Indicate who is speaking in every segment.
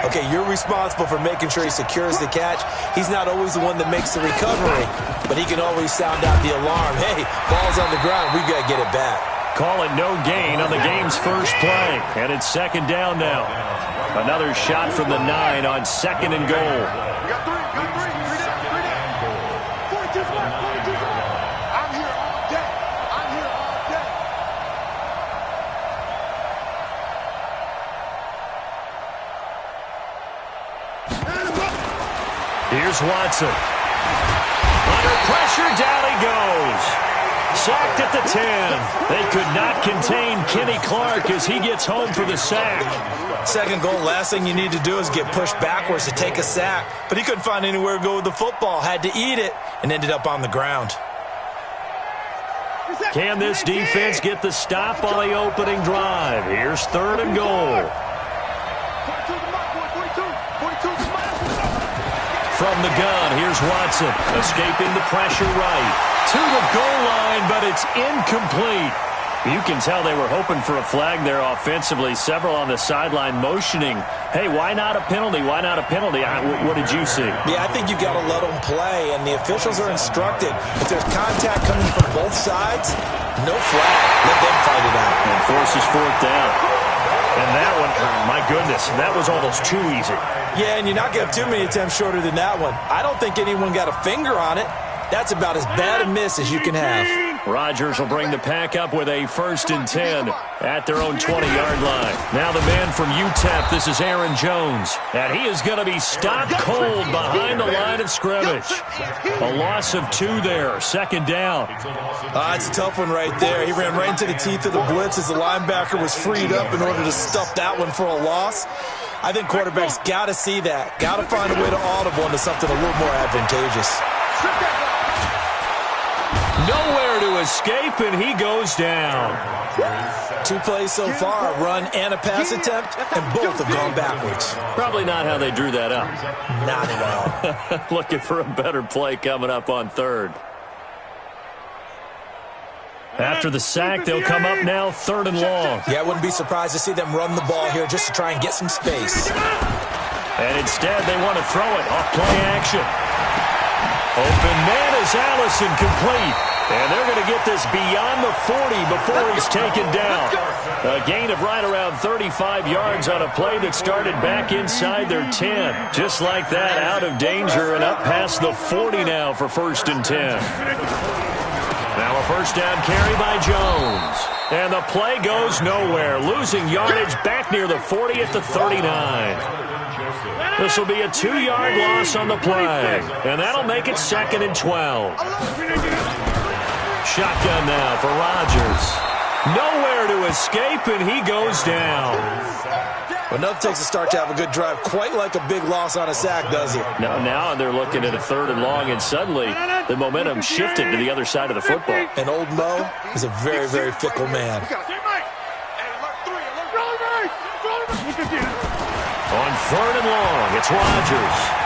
Speaker 1: Okay, you're responsible for making sure he secures the catch. He's not always the one that makes the recovery, but he can always sound out the alarm. Hey, ball's on the ground. We've got to get it back.
Speaker 2: Call it no gain on the game's first play, and it's second down now. Another shot from the 9 on second and goal. Here's Watson. Under pressure, down he goes. Sacked at the 10. They could not contain Kenny Clark as he gets home for the sack.
Speaker 1: Second goal, last thing you need to do is get pushed backwards to take a sack. But he couldn't find anywhere to go with the football. Had to eat it and ended up on the ground.
Speaker 2: Can this defense get the stop on the opening drive? Here's third and goal. From the gun, here's Watson, escaping the pressure right. To the goal line, but it's incomplete. You can tell they were hoping for a flag there offensively. Several on the sideline motioning, hey, why not a penalty? Why not a penalty? What did you see?
Speaker 1: Yeah, I think you've got to let them play, and the officials are instructed. If there's contact coming from both sides, no flag. Let them fight it out.
Speaker 2: And forces fourth down. And that one, my goodness, that was almost too easy.
Speaker 1: Yeah, and you're not going to have too many attempts shorter than that one. I don't think anyone got a finger on it. That's about as bad a miss as you can have.
Speaker 2: Rodgers will bring the pack up with a 1st and 10 at their own 20-yard line. Now the man from UTEP, this is Aaron Jones. And he is going to be stopped cold behind the line of scrimmage. A loss of 2 there, second down.
Speaker 1: It's a tough one right there. He ran right into the teeth of the blitz as the linebacker was freed up in order to stuff that one for a loss. I think quarterbacks got to see that. Got to find a way to audible into something a little more advantageous.
Speaker 2: Nowhere to escape, and he goes down.
Speaker 1: 2 plays so far, a run and a pass attempt, and both have gone backwards.
Speaker 2: Probably not how they drew that up.
Speaker 1: Not at all.
Speaker 2: Looking for a better play coming up on third. After the sack, they'll come up now 3rd and long.
Speaker 1: Yeah, I wouldn't be surprised to see them run the ball here just to try and get some space.
Speaker 2: And instead, they want to throw it off play action. Open man is Allison, complete. And they're going to get this beyond the 40 before he's taken down. A gain of right around 35 yards on a play that started back inside their 10. Just like that, out of danger and up past the 40 now for 1st and 10. Now a first down carry by Jones. And the play goes nowhere, losing yardage back near the 40 at the 39. This will be a 2-yard loss on the play, and that'll make it 2nd and 12. Shotgun now for Rodgers. Nowhere to escape, and he goes down.
Speaker 1: Well, nothing takes a start to have a good drive, quite like a big loss on a sack, does it?
Speaker 2: Now they're looking at a 3rd and long, and suddenly the momentum shifted to the other side of the football.
Speaker 1: And old Mo is a very, very fickle man.
Speaker 2: On 3rd and long, it's Rodgers.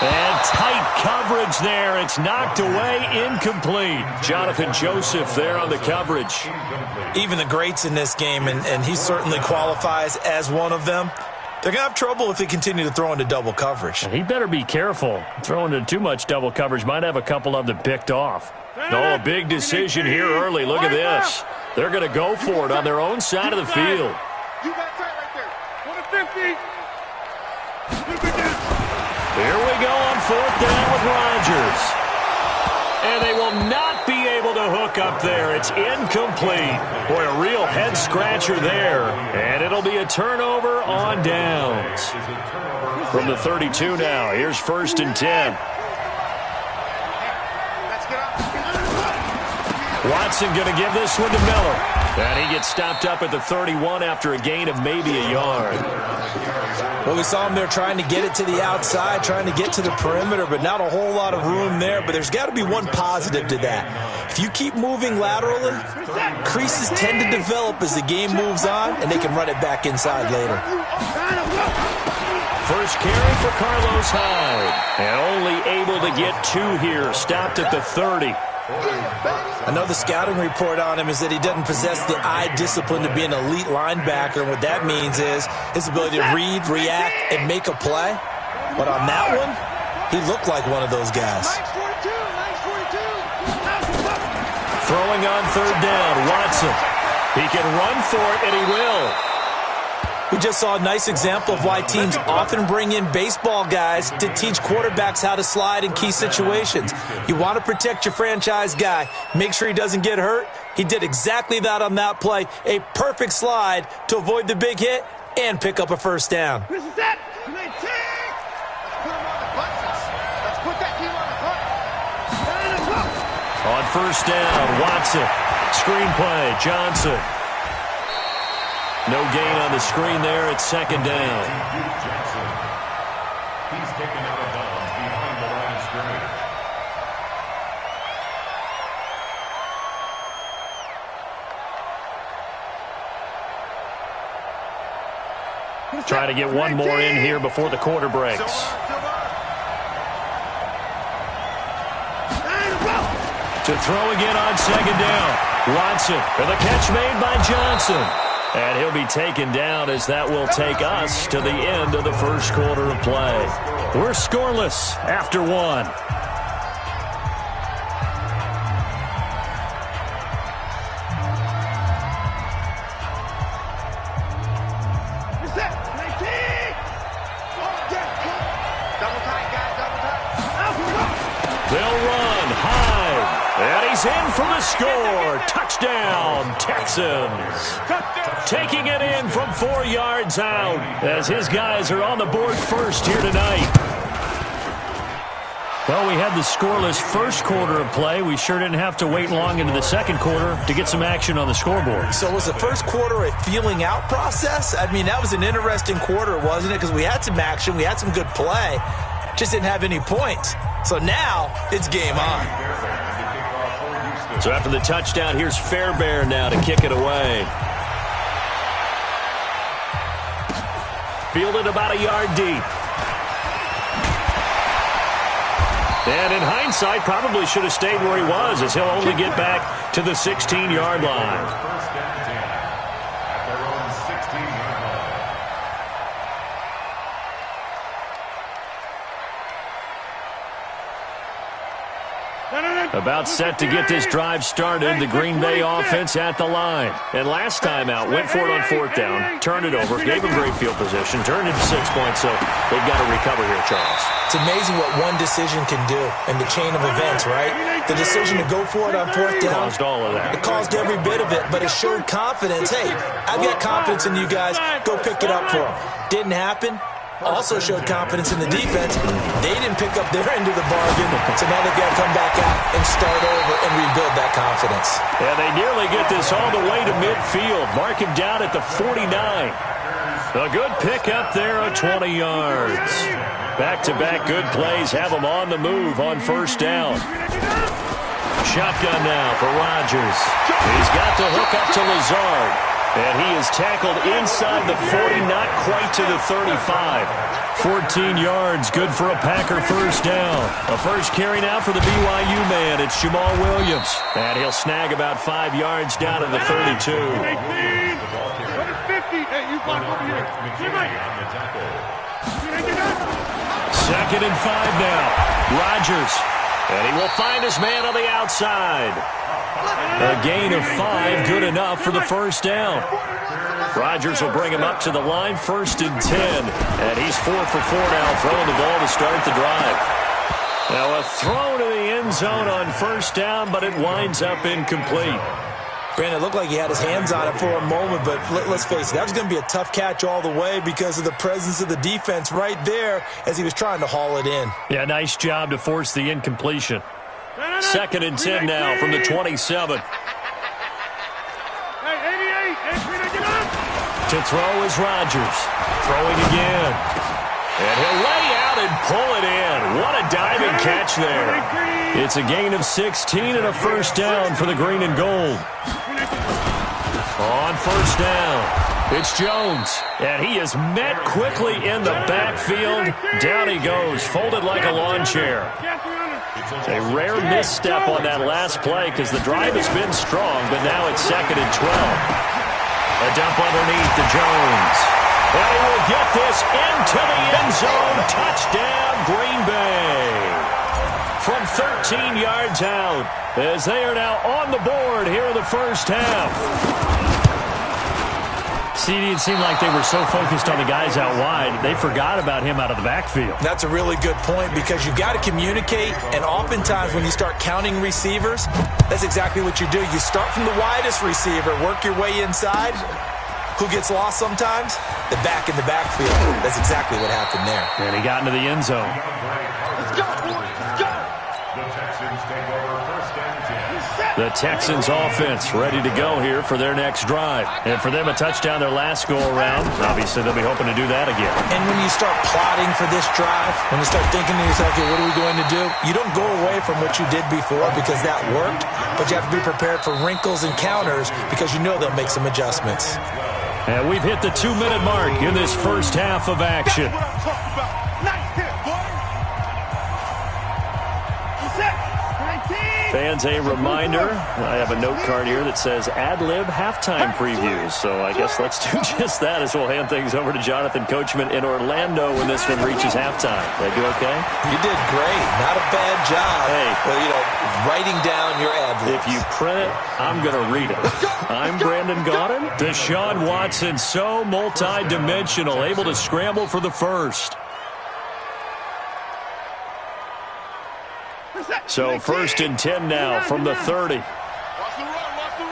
Speaker 2: And tight coverage there. It's knocked away, incomplete. Jonathan Joseph there on the coverage.
Speaker 1: Even the greats in this game, and he certainly qualifies as one of them, they're going to have trouble if they continue to throw into double coverage.
Speaker 2: He better be careful. Throwing into too much double coverage might have a couple of them picked off. Oh, a big decision here early. Look at this. They're going to go for it on their own side of the field.
Speaker 3: You got tight right there. 150.
Speaker 2: Here we go on 4th down with Rodgers. And they will not be able to hook up there. It's incomplete. Boy, a real head-scratcher there. And it'll be a turnover on downs. From the 32 now, here's 1st and 10. Watson going to give this one to Miller. And he gets stopped up at the 31 after a gain of maybe a yard.
Speaker 1: Well, we saw him there trying to get it to the outside, trying to get to the perimeter, but not a whole lot of room there. But there's got to be one positive to that. If you keep moving laterally, creases tend to develop as the game moves on, and they can run it back inside later.
Speaker 2: First carry for Carlos Hyde. And only able to get 2 here, stopped at the 30.
Speaker 1: I know the scouting report on him is that he doesn't possess the eye discipline to be an elite linebacker, and what that means is his ability to read, react, and make a play. But on that one, he looked like one of those guys.
Speaker 2: Throwing on third down, Watson. He can run for it, and he will.
Speaker 1: We just saw a nice example of why teams often bring in baseball guys to teach quarterbacks how to slide in key situations. You want to protect your franchise guy. Make sure he doesn't get hurt. He did exactly that on that play. A perfect slide to avoid the big hit and pick up a first down.
Speaker 3: This is it. Let's put him on the buttons. Let's put that team on the buttons.
Speaker 2: On first down, Watson. Screen play, Johnson. No gain on the screen there. It's second down.
Speaker 4: He's taken out of bounds behind the line of scrimmage.
Speaker 2: Try to get one more in here before the quarter breaks. To throw again on second down. Watson, and the catch made by Johnson. And he'll be taken down as that will take us to the end of the first quarter of play. We're scoreless after one. They'll run high. And he's in for the score. Touchdown, Texans. Taking it in from 4 yards out as his guys are on the board first here tonight. Well, we had the scoreless first quarter of play. We sure didn't have to wait long into the second quarter to get some action on the scoreboard.
Speaker 1: So was the first quarter a feeling out process? I mean, that was an interesting quarter, wasn't it? Because we had some action, we had some good play, just didn't have any points. So now it's game on.
Speaker 2: So after the touchdown, here's Fairbairn now to kick it away. Fielded about a yard deep. And in hindsight, probably should have stayed where he was, as he'll only get back to the 16-yard line.
Speaker 4: First down 10 at their own 16-yard line.
Speaker 2: About set to get this drive started, the Green Bay offense at the line. And last time out, went for it on fourth down, turned it over, gave him great field position, turned it to 6 points, so they've got to recover here, Charles.
Speaker 1: It's amazing what one decision can do in the chain of events, right? The decision to go for it on fourth down.
Speaker 2: Caused all of that.
Speaker 1: It caused every bit of it, but it showed confidence. Hey, I've got confidence in you guys. Go pick it up for them. Didn't happen. Also showed confidence in the defense. They didn't pick up their end of the bargain, so now they've got to come back out and start over and rebuild that confidence.
Speaker 2: Yeah, they nearly get this all the way to midfield. Mark him down at the 49. A good pickup there of 20 yards. Back-to-back good plays have him on the move on first down. Shotgun now for Rodgers. He's got the hook up to Lazard. And he is tackled inside the 40, not quite to the 35. 14 yards, good for a Packer first down. A first carry now for the BYU man. It's Jamal Williams. And he'll snag about 5 yards down to the 32. Second and 5 now. Rodgers. And he will find his man on the outside. A gain of 5, good enough for the first down. Rodgers will bring him up to the line, 1st and 10. And he's 4 for 4 now, throwing the ball to start the drive. Now a throw to the end zone on first down, but it winds up incomplete.
Speaker 1: Granted, it looked like he had his hands on it for a moment, but let's face it, that was going to be a tough catch all the way because of the presence of the defense right there as he was trying to haul it in.
Speaker 2: Yeah, nice job to force the incompletion. 2nd and 10 now from the 27. To throw is Rodgers. Throwing again. And he'll lay out and pull it in. What a diving catch there. It's a gain of 16 and a first down for the green and gold. On first down, It's Jones, and he is met quickly in the backfield. Down he goes, folded like a lawn chair. A rare misstep on that last play because the drive has been strong, but now it's 2nd and 12. A dump underneath to Jones. And he will get this into the end zone. Touchdown, Green Bay. From 13 yards out, as they are now on the board here in the first half. CD, it seemed like they were so focused on the guys out wide, they forgot about him out of the backfield.
Speaker 1: That's a really good point because you've got to communicate, and oftentimes when you start counting receivers, that's exactly what you do. You start from the widest receiver, work your way inside. Who gets lost sometimes? The back in the backfield. That's exactly what happened there.
Speaker 2: And he got into the end zone.
Speaker 3: Let's go, boys. Let's go.
Speaker 4: The Texans take over 1st and 10.
Speaker 2: The Texans offense ready to go here for their next drive. And for them, a touchdown their last go-around. Obviously, they'll be hoping to do that again.
Speaker 1: And when you start plotting for this drive, when you start thinking to yourself, okay, what are we going to do? You don't go away from what you did before because that worked, but you have to be prepared for wrinkles and counters because you know they'll make some adjustments.
Speaker 2: And we've hit the 2-minute mark in this first half of action.
Speaker 3: That's what I'm talking about. Nice hit, boy.
Speaker 2: Fans, a reminder, I have a note card here that says ad-lib halftime previews. So I guess let's do just that as we'll hand things over to Jonathan Coachman in Orlando when this one reaches halftime. Did I do okay?
Speaker 1: You did great. Not a bad job.
Speaker 2: Hey.
Speaker 1: Well, writing down your ad-libs.
Speaker 2: If you print it, I'm going to read it. I'm Brandon Gaudin. Deshaun Watson, so multi-dimensional, able to scramble for the first. So 1st and 10 now from the 30.
Speaker 3: Watch the run, watch the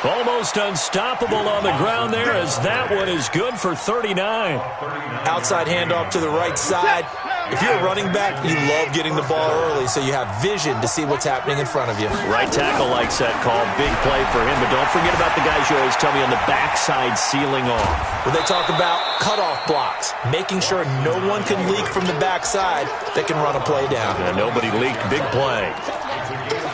Speaker 3: run.
Speaker 2: Almost unstoppable on the ground there as that one is good for 39.
Speaker 1: Outside handoff to the right side. If you're a running back, you love getting the ball early so you have vision to see what's happening in front of you.
Speaker 2: Right tackle likes that call. Big play for him, but don't forget about the guys you always tell me on the backside sealing off.
Speaker 1: When they talk about cutoff blocks, making sure no one can leak from the backside that can run a play down.
Speaker 2: And nobody leaked. Big play.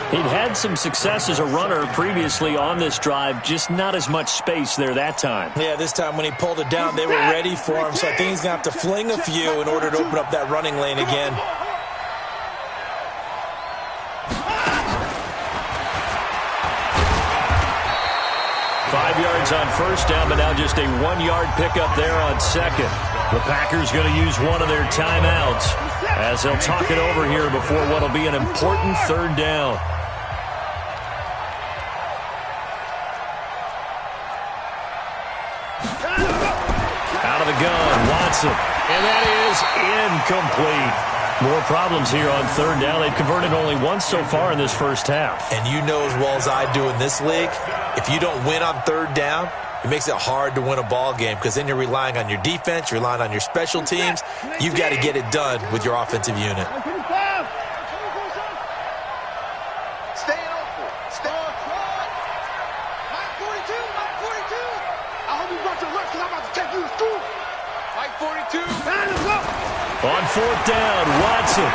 Speaker 2: He'd had some success as a runner previously on this drive, just not as much space there that time.
Speaker 1: Yeah, this time when he pulled it down, they were ready for him, so I think he's going to have to fling a few in order to open up that running lane again.
Speaker 2: Five yards on first down, but now just a 1-yard pickup there on second. The Packers going to use one of their timeouts as they'll talk it over here before what will be an important 3rd down. Out of the gun, Watson. And that is incomplete. More problems here on 3rd down. They've converted only once so far in this first half.
Speaker 1: And you know as well as I do in this league, if you don't win on 3rd down, it makes it hard to win a ball game because then you're relying on your defense, you're relying on your special teams. You've got to get it done with your offensive unit.
Speaker 3: Stay open. Stay on track. 42, Mike 42. I hope you brought your lunch because I'm about to take you to school. Mike 42.
Speaker 2: On 4th down, Watson.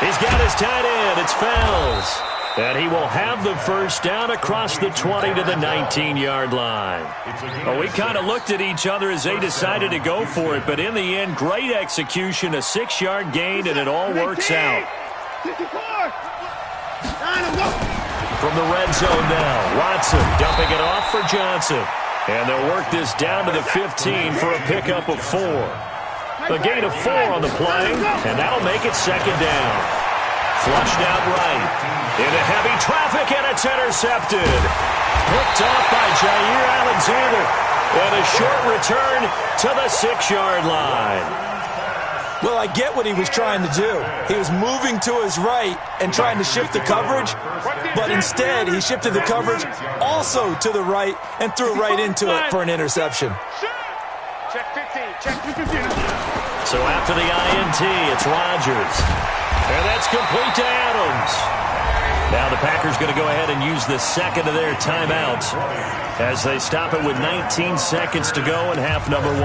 Speaker 2: He's got his tight end. It's Fells. And he will have the first down across the 20 to the 19-yard line. Well, we kind of looked at each other as they decided to go for it, but in the end, great execution, a 6-yard gain, and it all works out. From the red zone now, Watson dumping it off for Johnson. And they'll work this down to the 15 for a pickup of 4. A gain of 4 on the play, and that'll make it 2nd down. Flushed out right. Into heavy traffic, and it's intercepted. Picked off by Jair Alexander. And a short return to the 6-yard line.
Speaker 1: Well, I get what he was trying to do. He was moving to his right and trying to shift the coverage, but instead he shifted the coverage also to the right and threw right into it for an interception.
Speaker 3: Check 15. Check 15.
Speaker 2: So after the INT, it's Rodgers. And that's complete to Adams. Now the Packers going to go ahead and use the second of their timeouts as they stop it with 19 seconds to go in half number 1.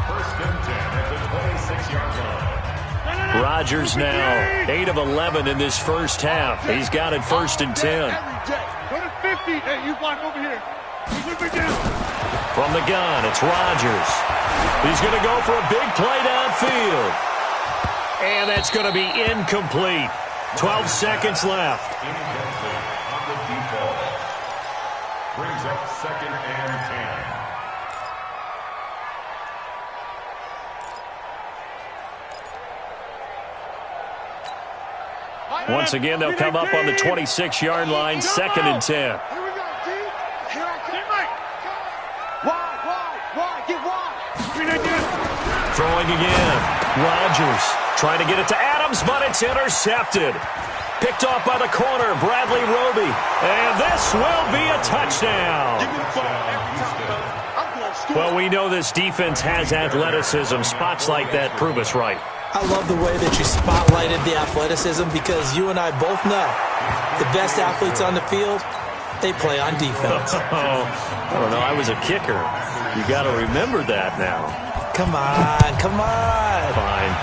Speaker 4: 1st and 10.
Speaker 2: Rodgers now 8 of 11 in this first half. He's got it 1st and 10.
Speaker 3: Go to 50. Hey, you block over here.
Speaker 2: From the gun, it's Rodgers. He's going to go for a big play downfield. And that's going to be incomplete. 12 seconds left.
Speaker 4: Incomplete on the default. Brings up 2nd and 10.
Speaker 2: Once again, they'll come up on the 26-yard line, 2nd and 10.
Speaker 3: Here we go, D. Here I come. Wide. Get wide.
Speaker 2: Throwing again. Rodgers trying to get it to Adams, but it's intercepted. Picked off by the corner, Bradley Roby. And this will be a touchdown.
Speaker 3: Give me the ball every time. I'm going to score.
Speaker 2: Well, we know this defense has athleticism. Spots like that prove us right.
Speaker 1: I love the way that you spotlighted the athleticism because you and I both know the best athletes on the field, they play on defense.
Speaker 2: Oh, I don't know. I was a kicker. You got to remember that now.
Speaker 1: Come on.
Speaker 2: Fine.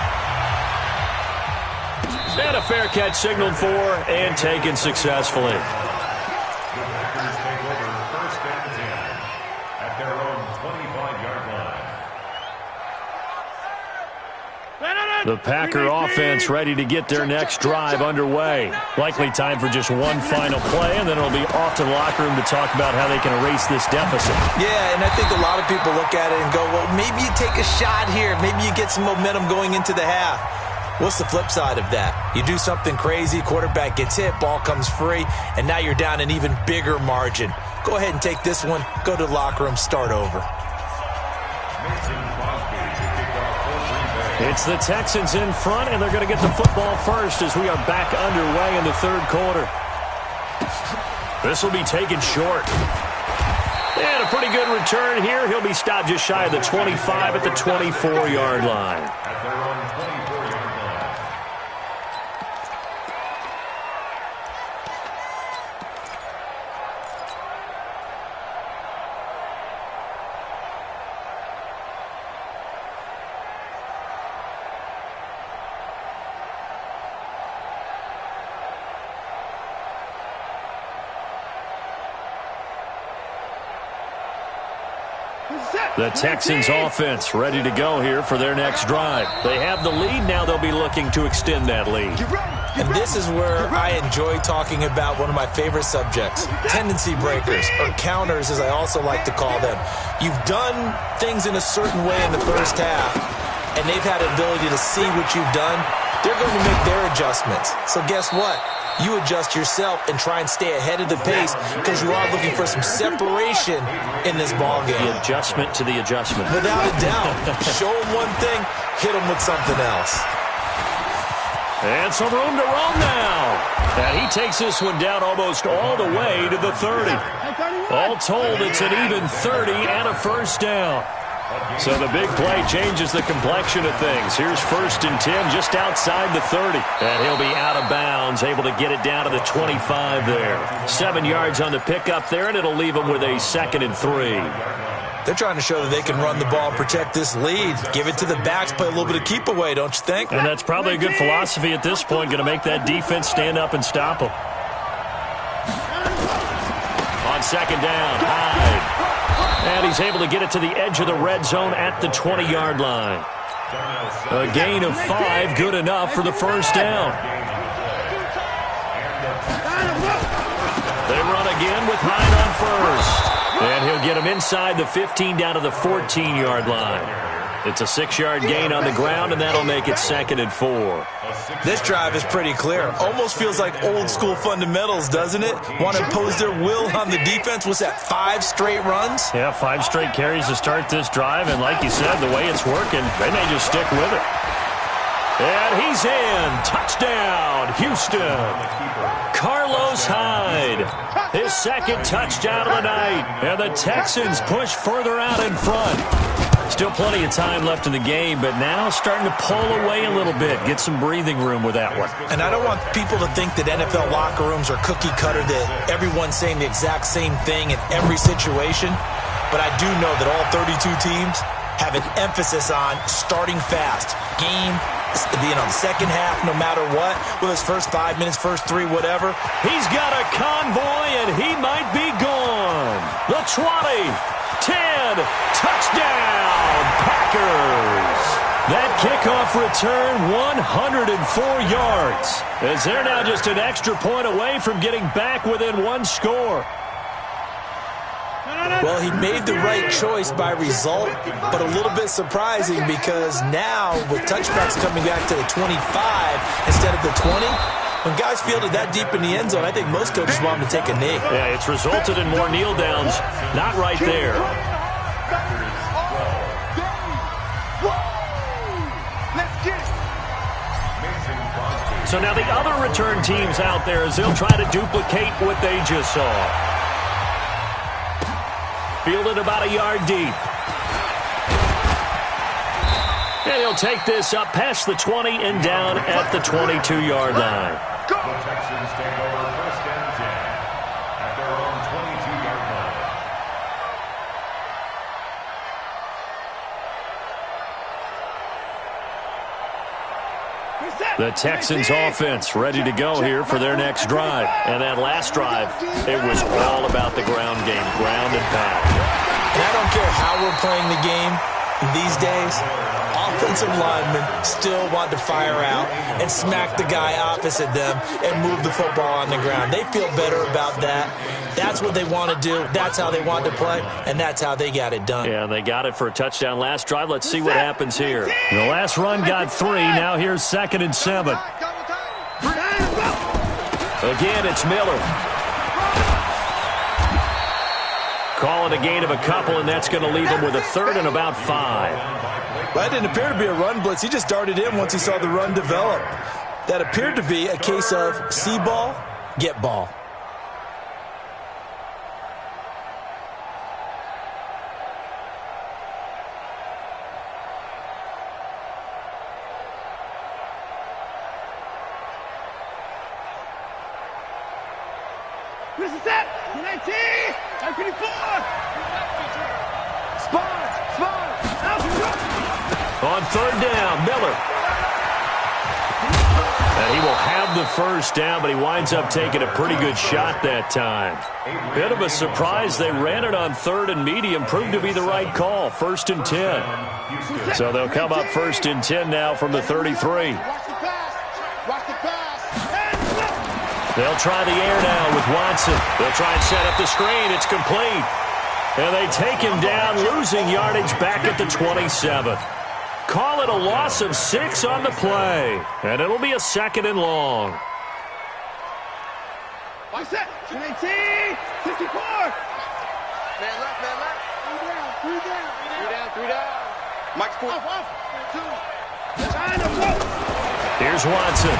Speaker 2: And a fair catch signaled for and taken successfully.
Speaker 4: The Packers take over 1st and 10 at their own 25-yard line.
Speaker 2: The Packer offense ready to get their next drive underway. Likely time for just one final play, and then it'll be off to the locker room to talk about how they can erase this deficit.
Speaker 1: Yeah, and I think a lot of people look at it and go, well, maybe you take a shot here. Maybe you get some momentum going into the half. What's the flip side of that? You do something crazy, quarterback gets hit, ball comes free, and now you're down an even bigger margin. Go ahead and take this one, go to the locker room, start over.
Speaker 2: It's the Texans in front, and they're going to get the football first as we are back underway in the 3rd quarter. This will be taken short. And a pretty good return here. He'll be stopped just shy of the 25 at the 24-yard line.
Speaker 4: At their own 24-yard line.
Speaker 2: The Texans offense ready to go here for their next drive. They have the lead. Now they'll be looking to extend that lead.
Speaker 1: And this is where I enjoy talking about one of my favorite subjects, tendency breakers, or counters as I also like to call them. You've done things in a certain way in the first half, and they've had an ability to see what you've done. They're going to make their adjustments. So guess what? You adjust yourself and try and stay ahead of the pace because you are looking for some separation in this ball game.
Speaker 2: The adjustment to the adjustment.
Speaker 1: Without a doubt. Show them one thing, hit them with something else.
Speaker 2: And some room to run now. And he takes this one down almost all the way to the 30. All told, it's an even 30 and a first down. So the big play changes the complexion of things. Here's 1st and 10 just outside the 30. And he'll be out of bounds, able to get it down to the 25 there. 7 yards on the pickup there, and it'll leave him with a 2nd and 3.
Speaker 1: They're trying to show that they can run the ball and protect this lead. Give it to the backs, play a little bit of keep away, don't you think?
Speaker 2: And that's probably a good philosophy at this point, going to make that defense stand up and stop them. On 2nd down, Hyde. And he's able to get it to the edge of the red zone at the 20-yard line. A gain of 5, good enough for the first down. They run again with Hyde on first. And he'll get him inside the 15 down to the 14-yard line. It's a 6-yard gain on the ground, and that'll make it 2nd and 4.
Speaker 1: This drive is pretty clear. Almost feels like old-school fundamentals, doesn't it? Want to impose their will on the defense. Was that 5 straight runs?
Speaker 2: Yeah, 5 straight carries to start this drive, and like you said, the way it's working, they may just stick with it. And he's in. Touchdown, Houston. Carlos Hyde, his 2nd touchdown of the night. And the Texans push further out in front. Still plenty of time left in the game, but now starting to pull away a little bit. Get some breathing room with that one.
Speaker 1: And I don't want people to think that NFL locker rooms are cookie cutter, that everyone's saying the exact same thing in every situation. But I do know that all 32 teams have an emphasis on starting fast, game the second half, no matter what, with his first 5 minutes, first 3, whatever.
Speaker 2: He's got a convoy, and he might be gone. The 20, 10, touchdown, Packers. That kickoff return, 104 yards, as they're now just an extra point away from getting back within one score.
Speaker 1: Well, he made the right choice by result, but a little bit surprising because now with touchbacks coming back to the 25 instead of the 20, when guys fielded that deep in the end zone, I think most coaches want them to take a knee.
Speaker 2: Yeah, it's resulted in more kneel downs. Not right there. So now the other return teams out there as they'll try to duplicate what they just saw. Fielded about a yard deep. And he'll take this up past the 20 and down at the 22-yard line.
Speaker 4: The Texans take over first and 10 at their own 22-yard line.
Speaker 2: The Texans offense ready to go here for their next drive. And that last drive, it was all about the ground game, ground and pound.
Speaker 1: And I don't care how we're playing the game these days, offensive linemen still want to fire out and smack the guy opposite them and move the football on the ground. They feel better about that. That's what they want to do. That's how they want to play, and that's how they got it done.
Speaker 2: Yeah, they got it for a touchdown last drive. Let's see what happens here. The last run got 3. Now here's 2nd and 7. Again, it's Miller. Call it a gain of a couple, and that's going to leave him with a 3rd and about 5.
Speaker 1: Well, that didn't appear to be a run blitz. He just darted in once he saw the run develop. That appeared to be a case of see ball, get ball.
Speaker 3: This is it! 19! 24!
Speaker 2: On 3rd down, Miller. And he will have the first down, but he winds up taking a pretty good shot that time. Bit of a surprise. They ran it on 3rd and medium. Proved to be the right call. 1st and 10. So they'll come up 1st and 10 now from the 33.
Speaker 3: Watch the pass! Watch the pass!
Speaker 2: They'll try the air now with Watson. They'll try and set up the screen. It's complete. And they take him down, losing yardage back at the 27. Call it a loss of 6 on the play. And it'll be a 2nd and long.
Speaker 3: Watch that! 19! 54! Man left, man left. 3 down. 3 down. Mike's cool. Off. 2.
Speaker 2: Here's Watson.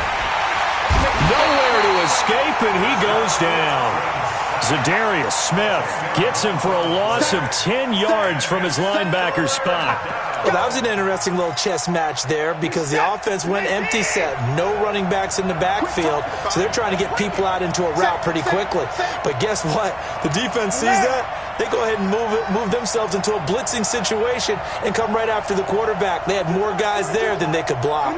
Speaker 2: Nowhere to escape, and he goes down. Zadarius Smith gets him for a loss of 10 yards from his linebacker spot.
Speaker 1: Well, that was an interesting little chess match there because the offense went empty set. No running backs in the backfield, so they're trying to get people out into a route pretty quickly. But guess what? The defense sees that. They go ahead and move themselves into a blitzing situation and come right after the quarterback. They had more guys there than they could block.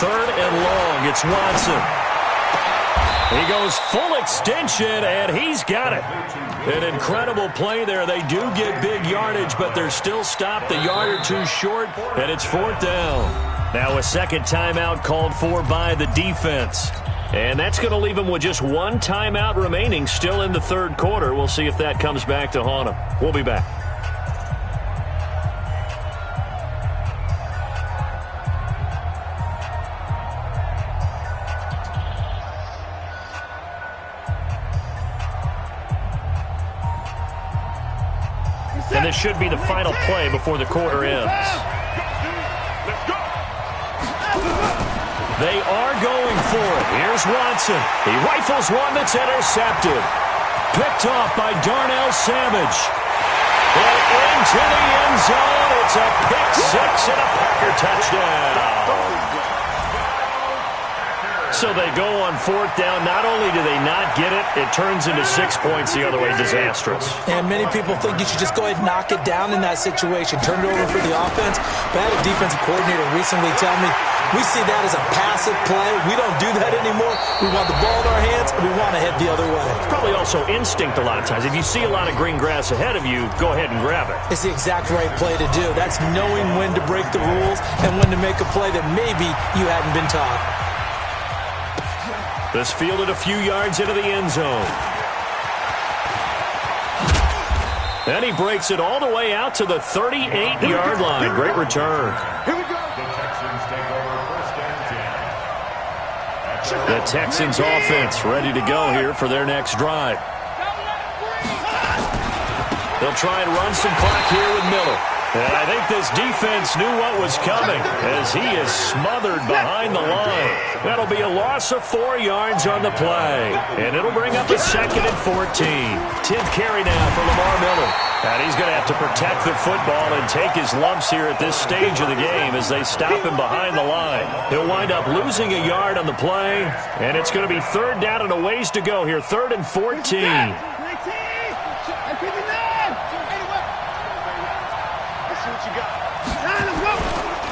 Speaker 2: 3rd and long. It's Watson. He goes full extension, and he's got it. An incredible play there. They do get big yardage, but they're still stopped a yard or 2 short, and it's 4th down. Now a 2nd timeout called for by the defense. And that's going to leave them with just 1 timeout remaining still in the 3rd quarter. We'll see if that comes back to haunt them. We'll be back. And this should be the final play before the quarter ends. They are going for it. Here's Watson. He rifles one that's intercepted. Picked off by Darnell Savage. And into the end zone. It's a pick 6 and a Packer touchdown. So they go on fourth down. Not only do they not get it, it turns into 6 points the other way. Disastrous.
Speaker 1: And many people think you should just go ahead and knock it down in that situation. Turn it over for the offense. But I had a defensive coordinator recently tell me, we see that as a passive play. We don't do that anymore. We want the ball in our hands, and we want to head the other way.
Speaker 2: It's probably also instinct a lot of times. If you see a lot of green grass ahead of you, go ahead and grab it.
Speaker 1: It's the exact right play to do. That's knowing when to break the rules and when to make a play that maybe you hadn't been taught.
Speaker 2: This fielded a few yards into the end zone. And he breaks it all the way out to the 38-yard line. Great return.
Speaker 3: Here we go.
Speaker 4: The Texans take over first and 10.
Speaker 2: The Texans offense ready to go here for their next drive. They'll try and run some clock here with Miller. And I think this defense knew what was coming as he is smothered behind the line. That'll be a loss of 4 yards on the play. And it'll bring up a 2nd and 14. 10th carry now for Lamar Miller. And he's going to have to protect the football and take his lumps here at this stage of the game as they stop him behind the line. He'll wind up losing a yard on the play. And it's going to be 3rd down and a ways to go here. 3rd and 14.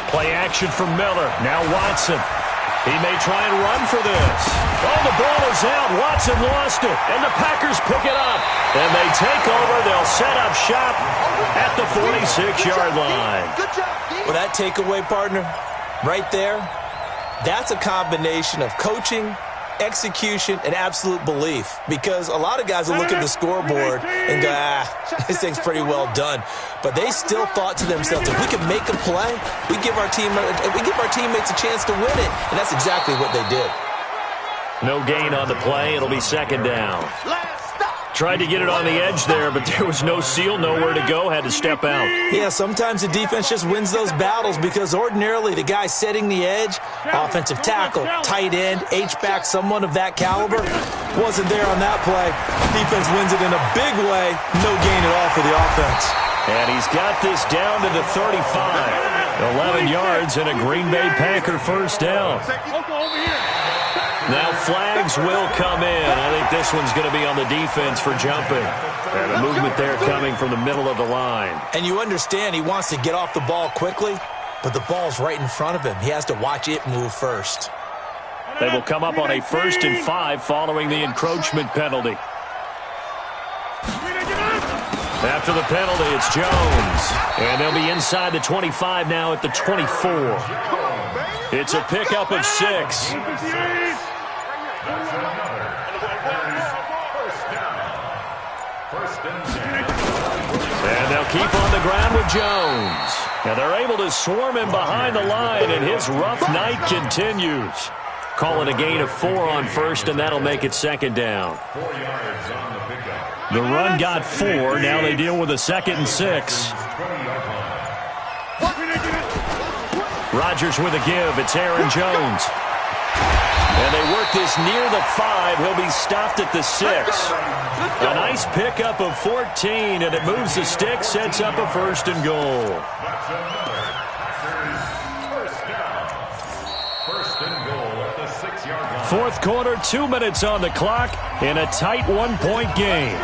Speaker 2: Play action from Miller. Now Watson. He may try and run for this. Oh, the ball is out. Watson lost it. And the Packers pick it up. And they take over. They'll set up shop at the 46-yard line.
Speaker 1: Well, that takeaway, partner, right there, that's a combination of coaching, execution, and absolute belief. Because a lot of guys will look at the scoreboard and go, this thing's pretty well done. But they still thought to themselves, if we can make a play, we give our teammates a chance to win it. And that's exactly what they did.
Speaker 2: No gain on the play. It'll be 2nd down. Tried to get it on the edge there, but there was no seal, nowhere to go, had to step out.
Speaker 1: Yeah, sometimes the defense just wins those battles because ordinarily the guy setting the edge, offensive tackle, tight end, H-back, someone of that caliber, wasn't there on that play. Defense wins it in a big way. No gain at all for the offense.
Speaker 2: And he's got this down to the 35. 11 yards and a Green Bay Packer first down. Now flags will come in. I think this one's going to be on the defense for jumping. And a movement there coming from the middle of the line.
Speaker 1: And you understand he wants to get off the ball quickly, but the ball's right in front of him. He has to watch it move first.
Speaker 2: They will come up on a 1st and 5 following the encroachment penalty. After the penalty, it's Jones. And they'll be inside the 25 now at the 24. It's a pickup of 6. And they'll keep on the ground with Jones. And they're able to swarm him behind the line, and his rough night continues. Call it a gain of 4 on 1st, and that'll make it 2nd down.
Speaker 4: 4 yards on the pickup.
Speaker 2: The run got 4. Now they deal with a 2nd and 6. Rodgers with a give. It's Aaron Jones. And they work this near the 5. He'll be stopped at the 6. A nice pickup of 14, and it moves the stick, sets up a 1st and goal.
Speaker 4: That's another Packers first down. 1st and goal at the 6-yard line.
Speaker 2: 4th quarter, 2 minutes on the clock in a tight 1-point game.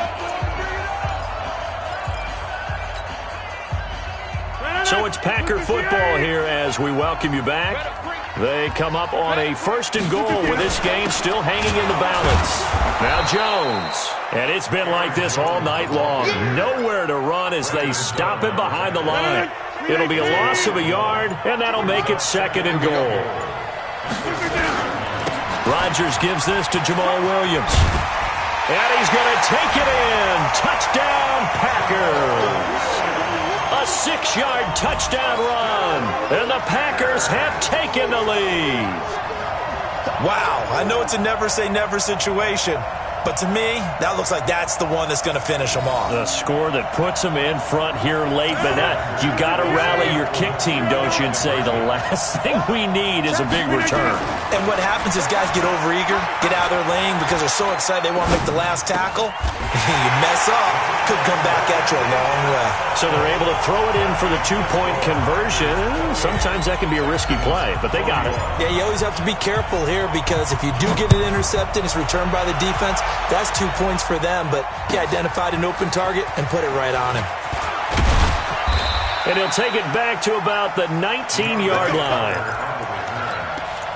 Speaker 2: So it's Packer football here as we welcome you back. They come up on a 1st and goal with this game still hanging in the balance. Now Jones. And it's been like this all night long. Nowhere to run as they stop him behind the line. It'll be a loss of a yard, and that'll make it 2nd and goal. Rodgers gives this to Jamal Williams. And he's going to take it in. Touchdown, Packers. A 6-yard touchdown run, and the Packers have taken the lead.
Speaker 1: Wow, I know it's a never-say-never situation, But to me, that looks like that's the one that's going to finish them off.
Speaker 2: The score that puts them in front here late, but you got to rally your kick team, don't you, and say the last thing we need is a big return.
Speaker 1: And what happens is guys get overeager, get out of their lane because they're so excited they want to make the last tackle. You mess up, could come back at you a long way. So they're able to throw it in for the two-point conversion. Sometimes that can be a risky play, but they got it. Yeah, you always have to be careful here because if you do get it intercepted, it's returned by the defense. That's 2 points for them, but he identified an open target and put it right on him.
Speaker 2: And he'll take it back to about the 19-yard line.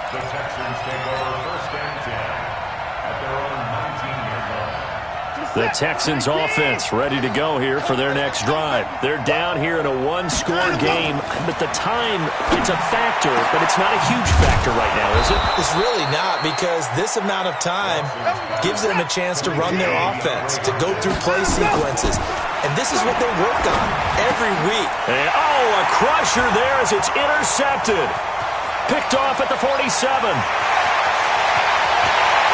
Speaker 4: The Texans take over first and 10 at their own 19-yard line.
Speaker 2: The Texans offense ready to go here for their next drive. They're down here in a one-score game, but the time, it's a factor, but it's not a huge factor right now, is it?
Speaker 1: It's really not because this amount of time gives them a chance to run their offense, to go through play sequences. And this is what they work on every week.
Speaker 2: And, a crusher there as it's intercepted. Picked off at the 47.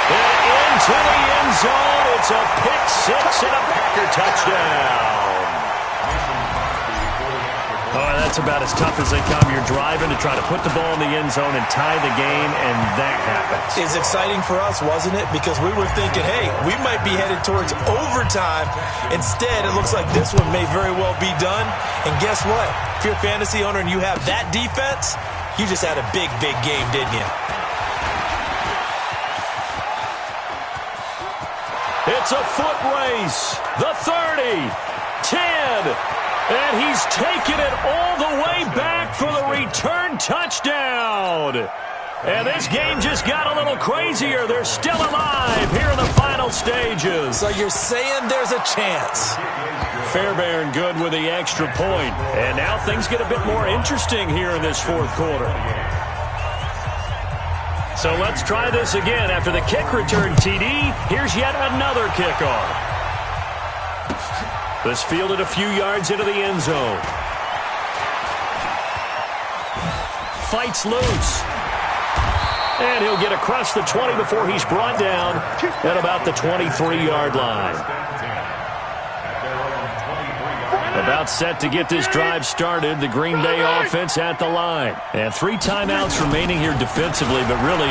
Speaker 2: And into the end zone, it's a pick six and a Packer touchdown. Oh, that's about as tough as they come. You're driving to try to put the ball in the end zone and tie the game, and that happens.
Speaker 1: It's exciting for us, wasn't it? Because we were thinking, hey, we might be headed towards overtime. Instead, it looks like this one may very well be done. And guess what? If you're a fantasy owner and you have that defense, you just had a big, big game, didn't you?
Speaker 2: It's a foot race. The 30, 10, and he's taken it all the way back for the return touchdown. And this game just got a little crazier. They're still alive here in the final stages.
Speaker 1: So you're saying there's a chance.
Speaker 2: Fairbairn good with the extra point. And now things get a bit more interesting here in this fourth quarter. So let's try this again. After the kick return TD, here's yet another kickoff. This fielded a few yards into the end zone. Fights loose. And he'll get across the 20 before he's brought down at about the 23-yard line. About set to get this drive started. The Green Bay offense at the line. And 3 timeouts remaining here defensively, but really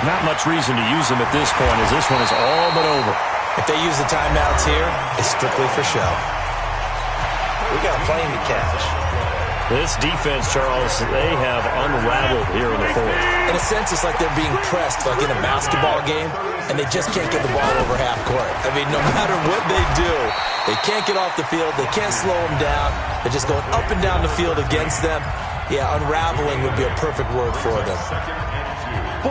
Speaker 2: not much reason to use them at this point as this one is all but over.
Speaker 1: If they use the timeouts here, it's strictly for show. We got a plane to catch.
Speaker 2: This defense, Charles, they have unraveled here in the fourth.
Speaker 1: In a sense, it's like they're being pressed like in a basketball game, and they just can't get the ball over half court. I mean, no matter what they do, they can't get off the field. They can't slow them down. They're just going up and down the field against them. Yeah, unraveling would be a perfect word for them.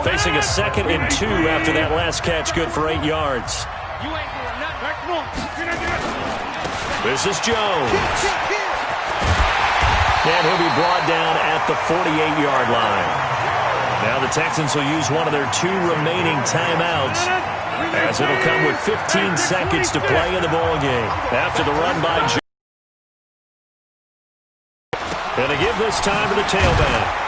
Speaker 2: Facing a 2nd and 2 after that last catch, good for 8 yards. This is Jones. And he'll be brought down at the 48-yard line. Now the Texans will use one of their 2 remaining timeouts as it'll come with 15 seconds to play in the ball game. After the run by Jones. And to give this time to the tailback.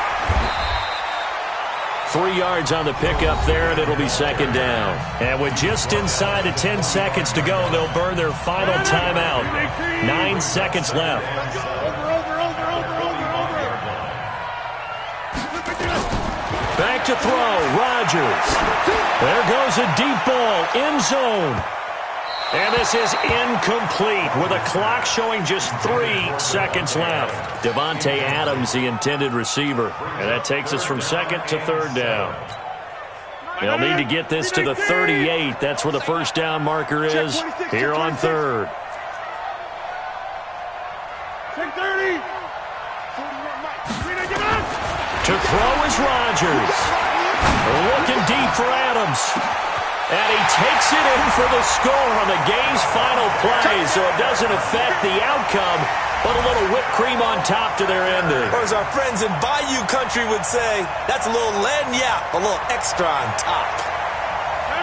Speaker 2: 3 yards on the pickup there, and it'll be 2nd down. And with just inside of 10 seconds to go, they'll burn their final timeout. 9 seconds left. Back to throw, Rodgers. There goes a deep ball, end zone. And this is incomplete with a clock showing just 3 seconds left. Devontae Adams, the intended receiver. And that takes us from 2nd to 3rd down. They'll need to get this to the 38. That's where the first down marker is here on 3rd. To throw is Rodgers. Looking deep for Adams. And he takes it in for the score on the game's final play, so it doesn't affect the outcome, but a little whipped cream on top to their ending.
Speaker 1: Or as our friends in Bayou Country would say, that's a little lagniappe, a little extra on top.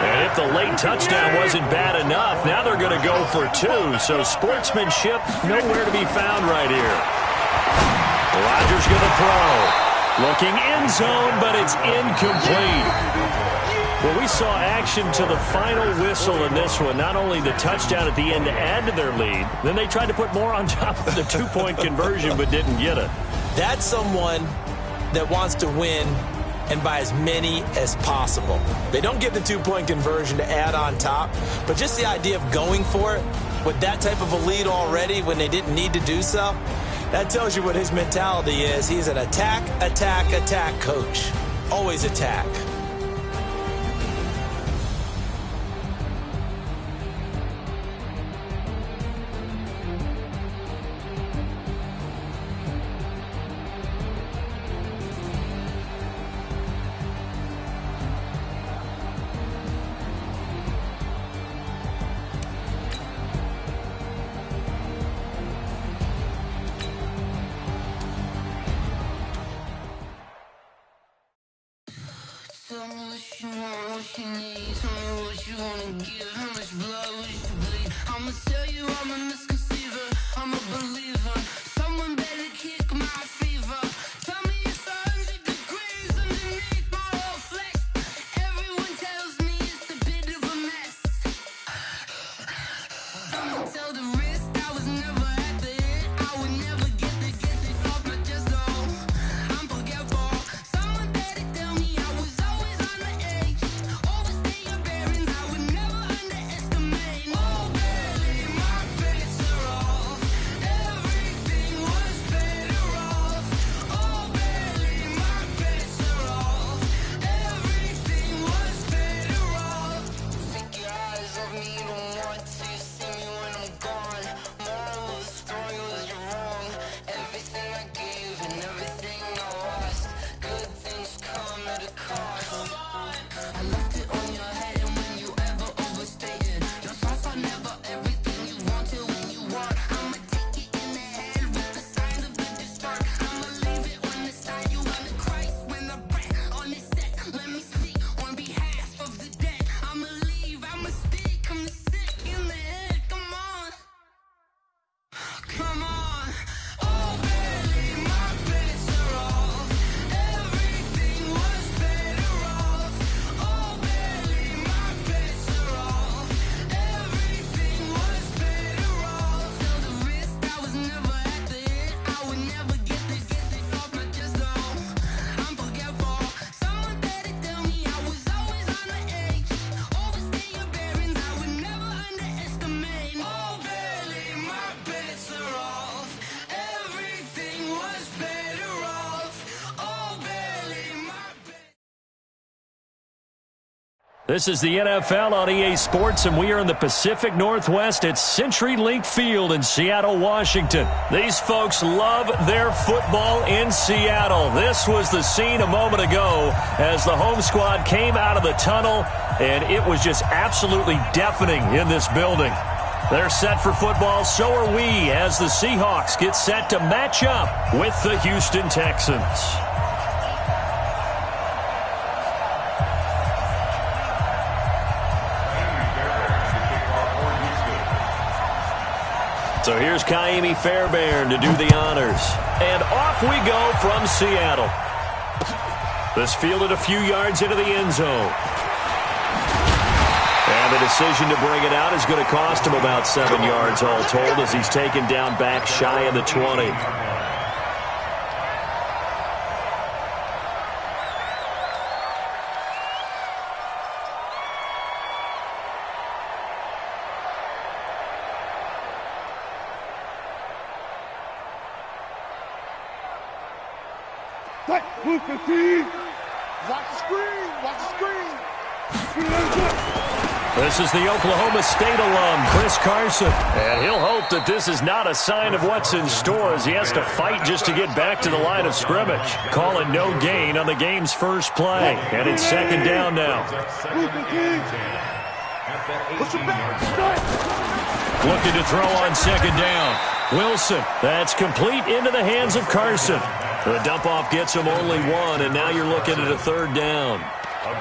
Speaker 2: And if the late touchdown wasn't bad enough, now they're going to go for 2, so sportsmanship nowhere to be found right here. Rodgers going to throw. Looking end zone, but it's incomplete. Well, we saw action to the final whistle in this one. Not only the touchdown at the end to add to their lead, then they tried to put more on top of the two-point conversion but didn't get it.
Speaker 1: That's someone that wants to win and by as many as possible. They don't get the two-point conversion to add on top, but just the idea of going for it with that type of a lead already when they didn't need to do so, that tells you what his mentality is. He's an attack, attack, attack coach. Always attack.
Speaker 5: Tell me what you want, what you need. Tell me what you wanna give. How much blood would you bleed? I'ma tell you I'm a misconceiver. I'm a believer. Someone better kick my fever. Tell me it's 100 degrees underneath my whole flesh. Everyone tells me it's a bit of a mess. Someone tell the wrist I was never at the hit. I would never get it off my chest though. I'm forgetful. Someone better tell me I was always on the edge. Overstay your bearings, I would never underestimate. Oh baby, my bets are off. Everything was better off. Oh baby, my bets are off. Everything was better off. Take your eyes off me, you don't want to see me when I'm gone. Moral of the story was you're wrong. Everything I gave and everything I lost. Good things come at a cost. I left it on your head and when you ever overstated. Your thoughts are never everything you wanted when you want. I'ma take it in the head with the signs of the distort. I'ma leave it on the side. You wanna Christ when the breath on this set. Let me speak on behalf of the dead. I'ma leave, I'ma speak. I'm the sick in the head. Come on. Come on. Oh baby, my bets are off. Everything was better off. Oh baby, my bets are off. Everything was better off. Tell the wrist I was never at the hit. I would never get it off my chest though. I'm forgetful. Someone better tell me I was always on the edge. Overstay your bearings, I would never underestimate. Oh baby, my bets are off. Everything was better off. Oh baby, my bets.
Speaker 2: This is the NFL on EA Sports, and we are in the Pacific Northwest at CenturyLink Field in Seattle, Washington. These folks love their football in Seattle. This was the scene a moment ago as the home squad came out of the tunnel, and it was just absolutely deafening in this building. They're set for football, so are we, as the Seahawks get set to match up with the Houston Texans. So here's Kaimi Fairbairn to do the honors. And off we go from Seattle. This fielded a few yards into the end zone. And the decision to bring it out is going to cost him about 7 yards all told as he's taken down back shy of the 20.
Speaker 3: Watch the screen. Watch the screen.
Speaker 2: This is the Oklahoma State alum, Chris Carson. And he'll hope that this is not a sign of what's in store as he has to fight just to get back to the line of scrimmage. Calling no gain on the game's first play. And it's second down now. Looking to throw on second down. Wilson, that's complete into the hands of Carson. The dump-off gets him only one, and now you're looking at a third down.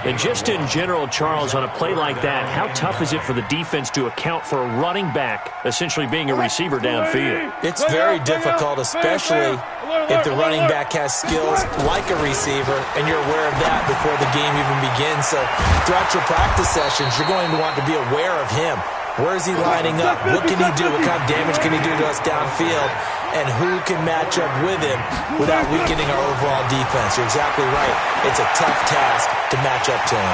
Speaker 2: And just in general, Charles, on a play like that, how tough is it for the defense to account for a running back essentially being a receiver downfield?
Speaker 1: It's very difficult, especially if the running back has skills like a receiver, and you're aware of that before the game even begins. So throughout your practice sessions, you're going to want to be aware of him. Where is he lining up? What can he do? What kind of damage can he do to us downfield? And who can match up with him without weakening our overall defense? You're exactly right. It's a tough task to match up to him.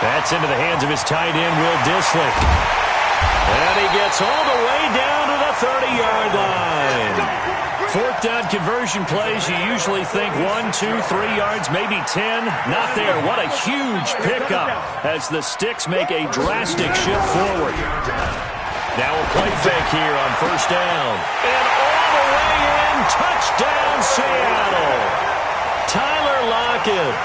Speaker 2: That's into the hands of his tight end, Will Dissly. And he gets all the way down to the 30-yard line. Fourth down conversion plays, you usually think 1, 2, 3 yards, maybe 10. Not there. What a huge pickup as the Sticks make a drastic shift forward. Now a play fake here on first down. And all the way in, touchdown Seattle. Tyler Lockett,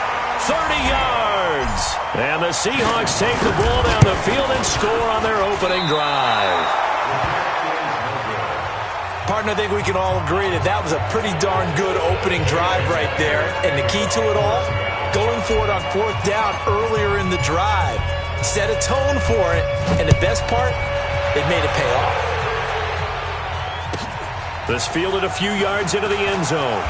Speaker 2: 30 yards. And the Seahawks take the ball down the field and score on their opening drive.
Speaker 1: Partner, I think we can all agree that was a pretty darn good opening drive right there. And the key to it all, going for it on fourth down earlier in the drive. Set a tone for it. And the best part, they made it pay off.
Speaker 2: This fielded a few yards into the end zone.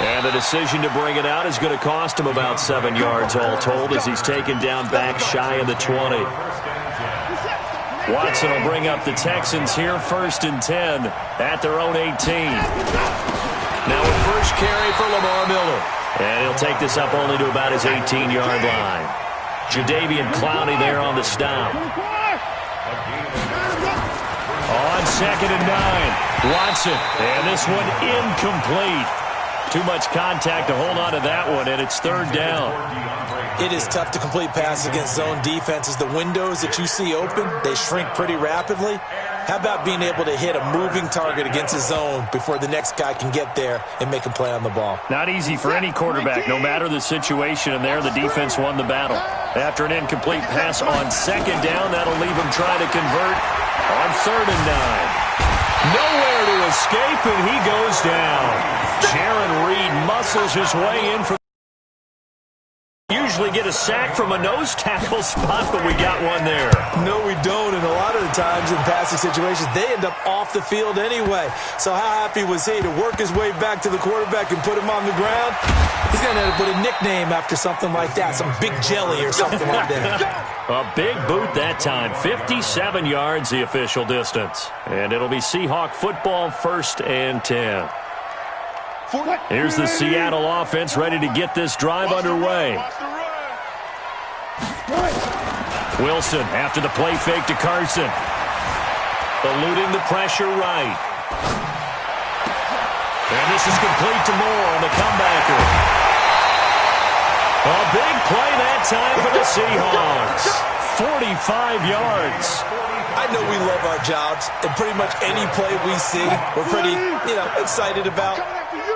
Speaker 2: And the decision to bring it out is going to cost him about 7 yards all told as he's taken down back shy of the 20. Watson will bring up the Texans here, 1st and 10 at their own 18. Now a first carry for Lamar Miller. And he'll take this up only to about his 18-yard line. Jadeveon Clowney there on the stop. On 2nd and 9, Watson. And this one incomplete. Too much contact to hold on to that one, and it's 3rd down.
Speaker 1: It is tough to complete passes against zone defenses. The windows that you see open, they shrink pretty rapidly. How about being able to hit a moving target against his zone before the next guy can get there and make a play on the ball?
Speaker 2: Not easy for any quarterback, no matter the situation, and there the defense won the battle. After an incomplete pass on 2nd down, that'll leave him trying to convert on 3rd and 9. Nowhere to escape, and he goes down. Jaron Reed muscles his way in for usually get a sack from a nose tackle spot, but we got one there.
Speaker 1: No, we don't, and a lot of the times in passing situations, they end up off the field anyway. So how happy was he to work his way back to the quarterback and put him on the ground? He's going to end up with a nickname after something like that, some Big Jelly or something like that.
Speaker 2: A big boot that time, 57 yards the official distance. And it'll be Seahawk football, 1st and 10. Here's the Seattle offense ready to get this drive underway. Wilson after the play fake to Carson. Eluding the pressure right. And this is complete to Moore on the comebacker. A big play that time for the Seahawks. 45 yards.
Speaker 1: I know we love our jobs, and pretty much any play we see, we're pretty, excited about.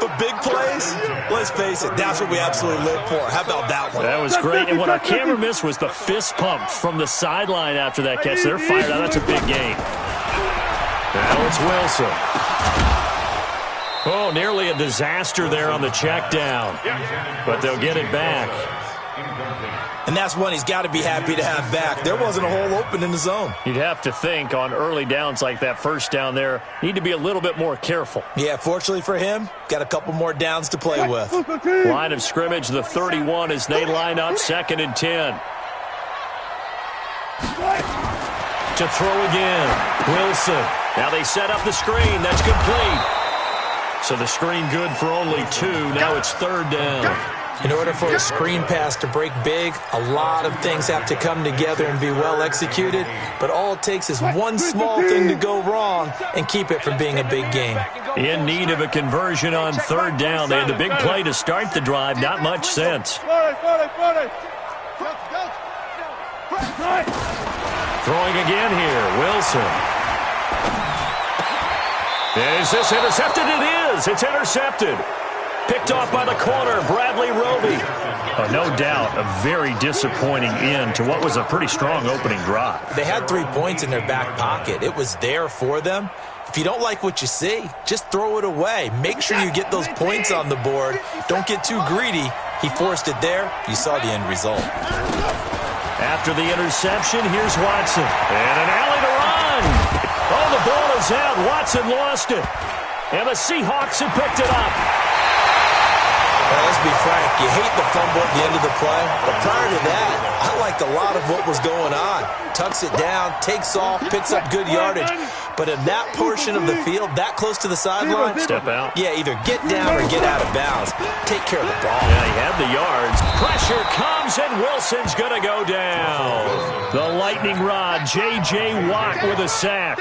Speaker 1: But big plays, let's face it, that's what we absolutely live for. How about that one?
Speaker 2: That was great, and what our camera missed was the fist pump from the sideline after that catch. They're fired out. That's a big game. Now it's Wilson. Oh, nearly a disaster there on the check down. But they'll get it back.
Speaker 1: And that's one he's got to be happy to have back. There wasn't a hole open in the zone.
Speaker 2: You'd have to think on early downs like that first down there, need to be a little bit more careful.
Speaker 1: Yeah, fortunately for him, got a couple more downs to play with.
Speaker 2: Line of scrimmage, the 31 as they line up, 2nd and 10. To throw again, Wilson. Now they set up the screen. That's complete. So the screen good for only 2. Now it's 3rd down.
Speaker 1: In order for a screen pass to break big, a lot of things have to come together and be well executed. But all it takes is one small thing to go wrong and keep it from being a big game.
Speaker 2: In need of a conversion on 3rd down. They had the big play to start the drive. Not much sense. Throwing again here, Wilson. Is this intercepted? It is. It's intercepted. Picked off by the corner, Bradley Roby. Oh, no doubt, a very disappointing end to what was a pretty strong opening drive.
Speaker 1: They had 3 points in their back pocket. It was there for them. If you don't like what you see, just throw it away. Make sure you get those points on the board. Don't get too greedy He forced it there. You saw the end result.
Speaker 2: After the interception, here's Watson. And an alley to run. Oh, the ball is out. Watson lost it. And the Seahawks have picked it up.
Speaker 1: Well, let's be frank. You hate the fumble at the end of the play. But prior to that, I liked a lot of what was going on. Tucks it down, takes off, picks up good yardage. But in that portion of the field, that close to the sideline,
Speaker 2: step out.
Speaker 1: Yeah, either get down or get out of bounds. Take care of the ball.
Speaker 2: Yeah, he had the yards. Pressure comes, and Wilson's going to go down. The lightning rod, J.J. Watt with a sack.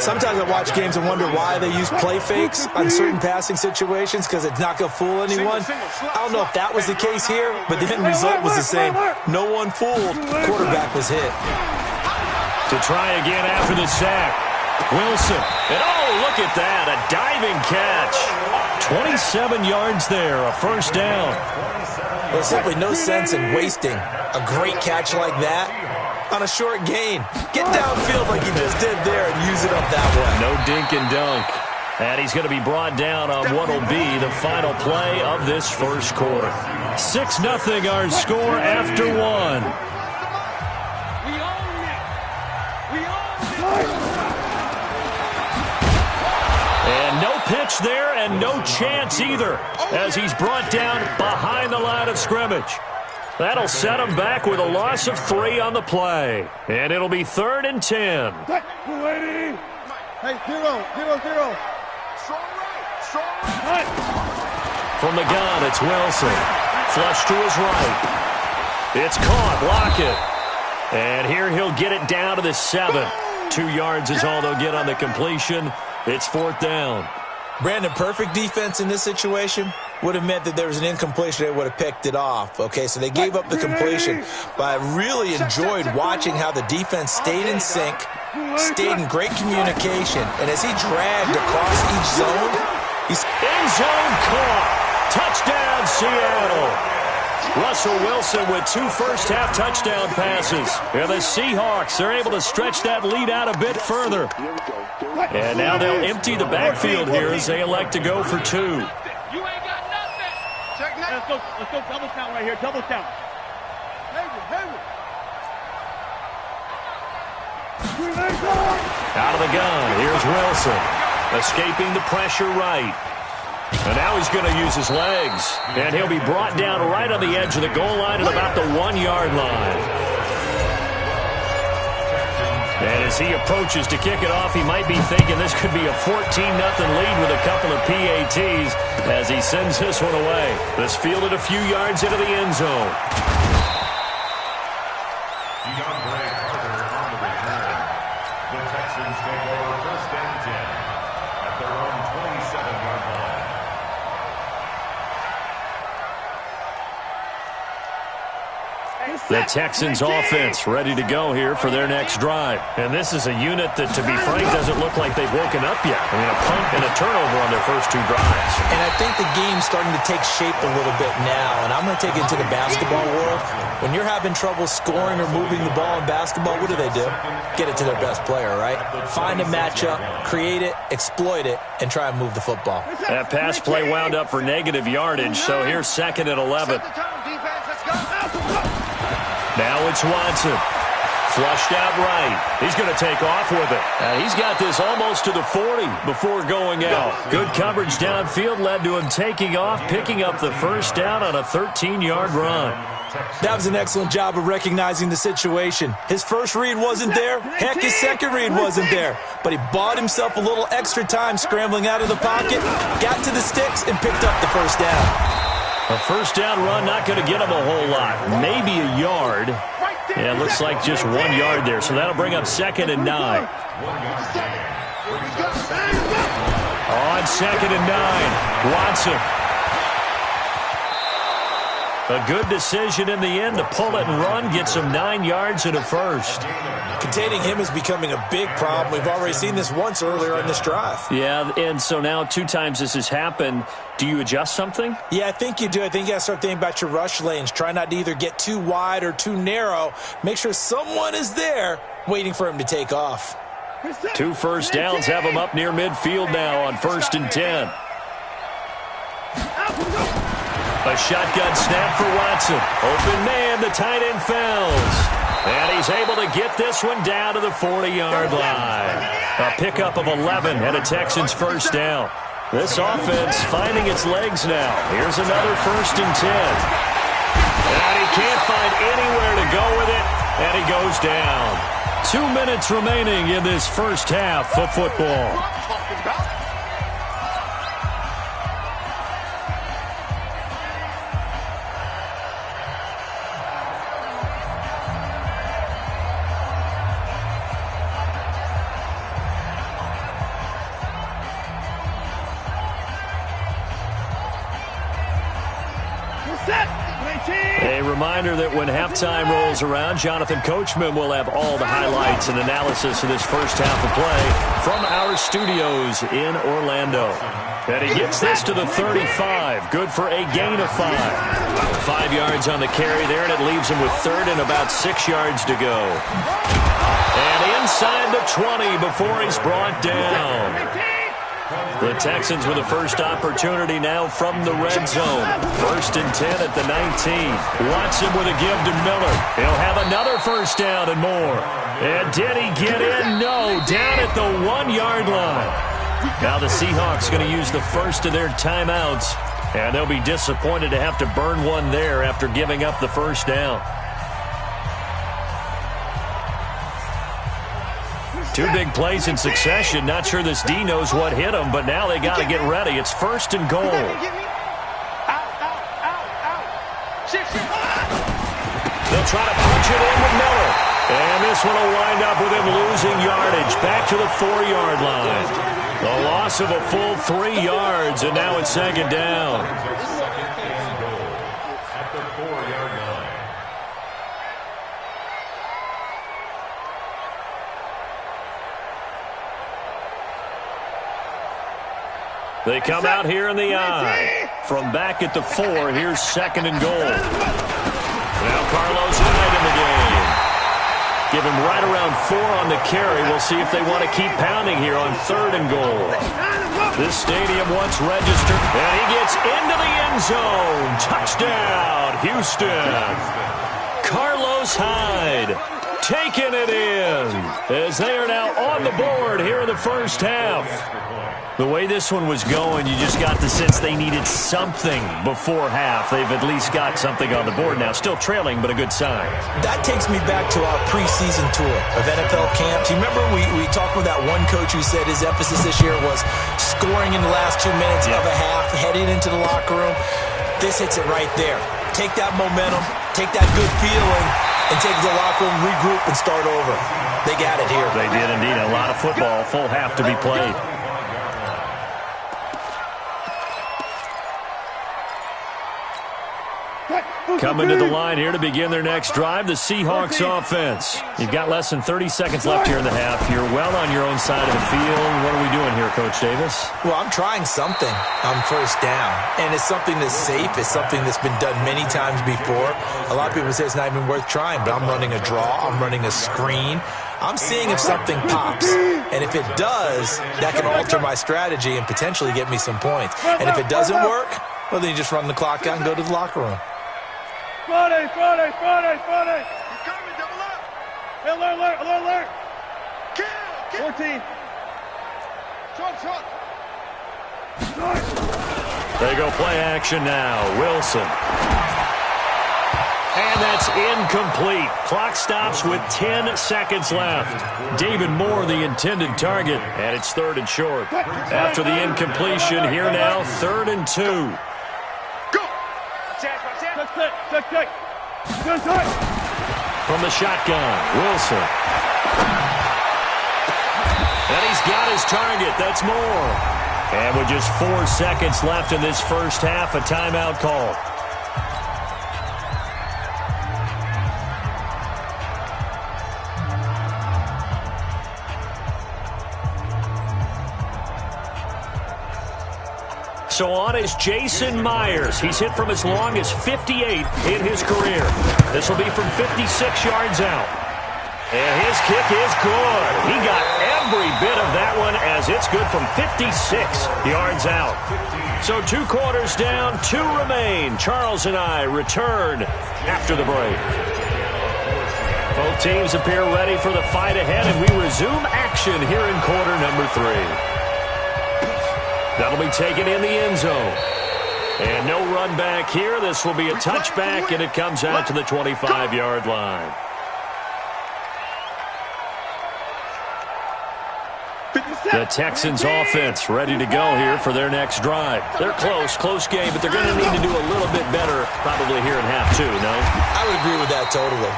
Speaker 1: Sometimes I watch games and wonder why they use play fakes on certain passing situations because it's not going to fool anyone. I don't know if that was the case here, but the end result was the same. No one fooled. Quarterback was hit.
Speaker 2: To try again after the sack. Wilson. And oh, look at that. A diving catch. 27 yards there. A first down.
Speaker 1: There's simply no sense in wasting a great catch like that on a short gain. Get downfield like you just did there and use it up that way.
Speaker 2: No dink and dunk. And he's going to be brought down on what will be the final play of this first quarter. 6-0 our score after one.
Speaker 3: We own it. We own it.
Speaker 2: And no pitch there and no chance either as he's brought down behind the line of scrimmage. That'll set him back with a loss of 3 on the play. And it'll be 3rd and 10.
Speaker 3: Hey, 0-0-0.
Speaker 2: From the gun, it's Wilson. Flush to his right. It's caught. Lockett. And here he'll get it down to the 7. 2 yards is all they'll get on the completion. It's 4th down.
Speaker 1: Brandon, perfect defense in this situation would have meant that there was an incompletion. They would have picked it off. Okay, so they gave up the completion. But I really enjoyed watching how the defense stayed in sync, stayed in great communication, and as he dragged across each zone, he's
Speaker 2: in zone caught. Touchdown, Seattle. Russell Wilson with 2 first-half touchdown passes. And the Seahawks, they're able to stretch that lead out a bit further. And now they'll empty the backfield here as they elect to go for 2.
Speaker 3: You ain't got nothing. Check now. Let's go double count right here. Double count.
Speaker 2: Out of the gun, here's Wilson. Escaping the pressure right. And now he's going to use his legs. And he'll be brought down right on the edge of the goal line at about the 1-yard line. And as he approaches to kick it off, he might be thinking this could be a 14-0 lead with a couple of PATs as he sends this one away. This fielded a few yards into the end zone.
Speaker 4: The Texans take over 1st and 10 at their own 27-yard line.
Speaker 2: The Texans offense ready to go here for their next drive. And this is a unit that, to be frank, doesn't look like they've woken up yet. I mean, a punt and a turnover on their first 2 drives.
Speaker 1: And I think the game's starting to take shape a little bit now, and I'm going to take it to the basketball world. When you're having trouble scoring or moving the ball in basketball, what do? Get it to their best player, right? Find a matchup, create it, exploit it, and try and move the football.
Speaker 2: That pass play wound up for negative yardage, so here's 2nd and 11. Now it's Watson. Flushed out right. He's going to take off with it. And he's got this almost to the 40 before going out. Good coverage downfield led to him taking off, picking up the first down on a 13-yard run.
Speaker 1: That was an excellent job of recognizing the situation. His first read wasn't there. Heck, his second read wasn't there. But he bought himself a little extra time scrambling out of the pocket, got to the sticks, and picked up the first down.
Speaker 2: A first down run not going to get him a whole lot. Maybe a yard. Yeah, it looks like just 1 yard there. So that'll bring up 2nd and 9. On 2nd and 9, Watson. A good decision in the end to pull it and run, get some 9 yards and a first.
Speaker 1: Containing him is becoming a big problem. We've already seen this once earlier in this drive.
Speaker 2: Yeah, and so now 2 times this has happened. Do you adjust something?
Speaker 1: Yeah, I think you do. I think you got to start thinking about your rush lanes. Try not to either get too wide or too narrow. Make sure someone is there waiting for him to take off.
Speaker 2: 2 first downs have him up near midfield now on 1st and 10. A shotgun snap for Watson. Open man, the tight end fells. And he's able to get this one down to the 40-yard line. A pickup of 11 and a Texans first down. This offense finding its legs now. Here's another 1st and 10. And he can't find anywhere to go with it, and he goes down. 2 minutes remaining in this first half of football. A reminder that when halftime rolls around, Jonathan Coachman will have all the highlights and analysis of this first half of play from our studios in Orlando. And he gets this to the 35. Good for a gain of 5. 5 yards on the carry there, and it leaves him with 3rd and about 6 yards to go. And inside the 20 before he's brought down. The Texans with the first opportunity now from the red zone. 1st and 10 at the 19. Watson with a give to Miller. He'll have another first down and more. And did he get in? No. Down at the 1-yard line. Now the Seahawks going to use the first of their timeouts. And they'll be disappointed to have to burn one there after giving up the first down. 2 big plays in succession. Not sure this D knows what hit him, but now they got to get ready. It's 1st and goal. They'll try to punch it in with Miller. And this one will wind up with him losing yardage back to the 4-yard line. The loss of a full 3 yards, and now it's 2nd down.
Speaker 4: At the 4-yard line.
Speaker 2: They come out here in the eye. From back at the 4, here's 2nd and goal. Now Carlos Hyde in the game. Give him right around 4 on the carry. We'll see if they want to keep pounding here on 3rd and goal. This stadium once registered, and he gets into the end zone. Touchdown, Houston. Carlos Hyde taking it in as they are now on the board here in the first half. The way this one was going, you just got the sense they needed something before half. They've at least got something on the board now. Still trailing, but a good sign.
Speaker 1: That takes me back to our preseason tour of NFL camps. You remember we talked with that one coach who said his emphasis this year was scoring in the last 2 minutes of a half, heading into the locker room. This hits it right there. Take that momentum, take that good feeling, and take it to the locker room, regroup, and start over. They got it here.
Speaker 2: They did indeed. A lot of football, full half to be played. Coming to the line here to begin their next drive, the Seahawks offense. You've got less than 30 seconds left here in the half. You're well on your own side of the field. What are we doing here, Coach Davis?
Speaker 1: Well, I'm trying something on first down, and it's something that's safe. It's something that's been done many times before. A lot of people say it's not even worth trying, but I'm running a draw. I'm running a screen. I'm seeing if something pops, and if it does, that can alter my strategy and potentially get me some points. And if it doesn't work, well, then you just run the clock out and go to the locker room.
Speaker 3: Friday. You're coming, double up. Hey, alert. Kill. 14. Short.
Speaker 2: They go play action now. Wilson. And that's incomplete. Clock stops with 10 seconds left. David Moore, the intended target, and it's 3rd and short. After the incompletion, here now, 3rd and 2.
Speaker 3: Go. Check.
Speaker 2: From the shotgun, Wilson. And he's got his target. That's Moore. And with just 4 seconds left in this first half, a timeout call. So on is Jason Myers. He's hit from as long as 58 in his career. This will be from 56 yards out. And his kick is good. He got every bit of that one as it's good from 56 yards out. So 2 quarters down, 2 remain. Charles and I return after the break. Both teams appear ready for the fight ahead, and we resume action here in quarter number 3. That'll be taken in the end zone. And no run back here. This will be a touchback, and it comes out to the 25-yard line. The Texans offense ready to go here for their next drive. They're close game, but they're going to need to do a little bit better probably here in half 2, no?
Speaker 1: I would agree with that totally.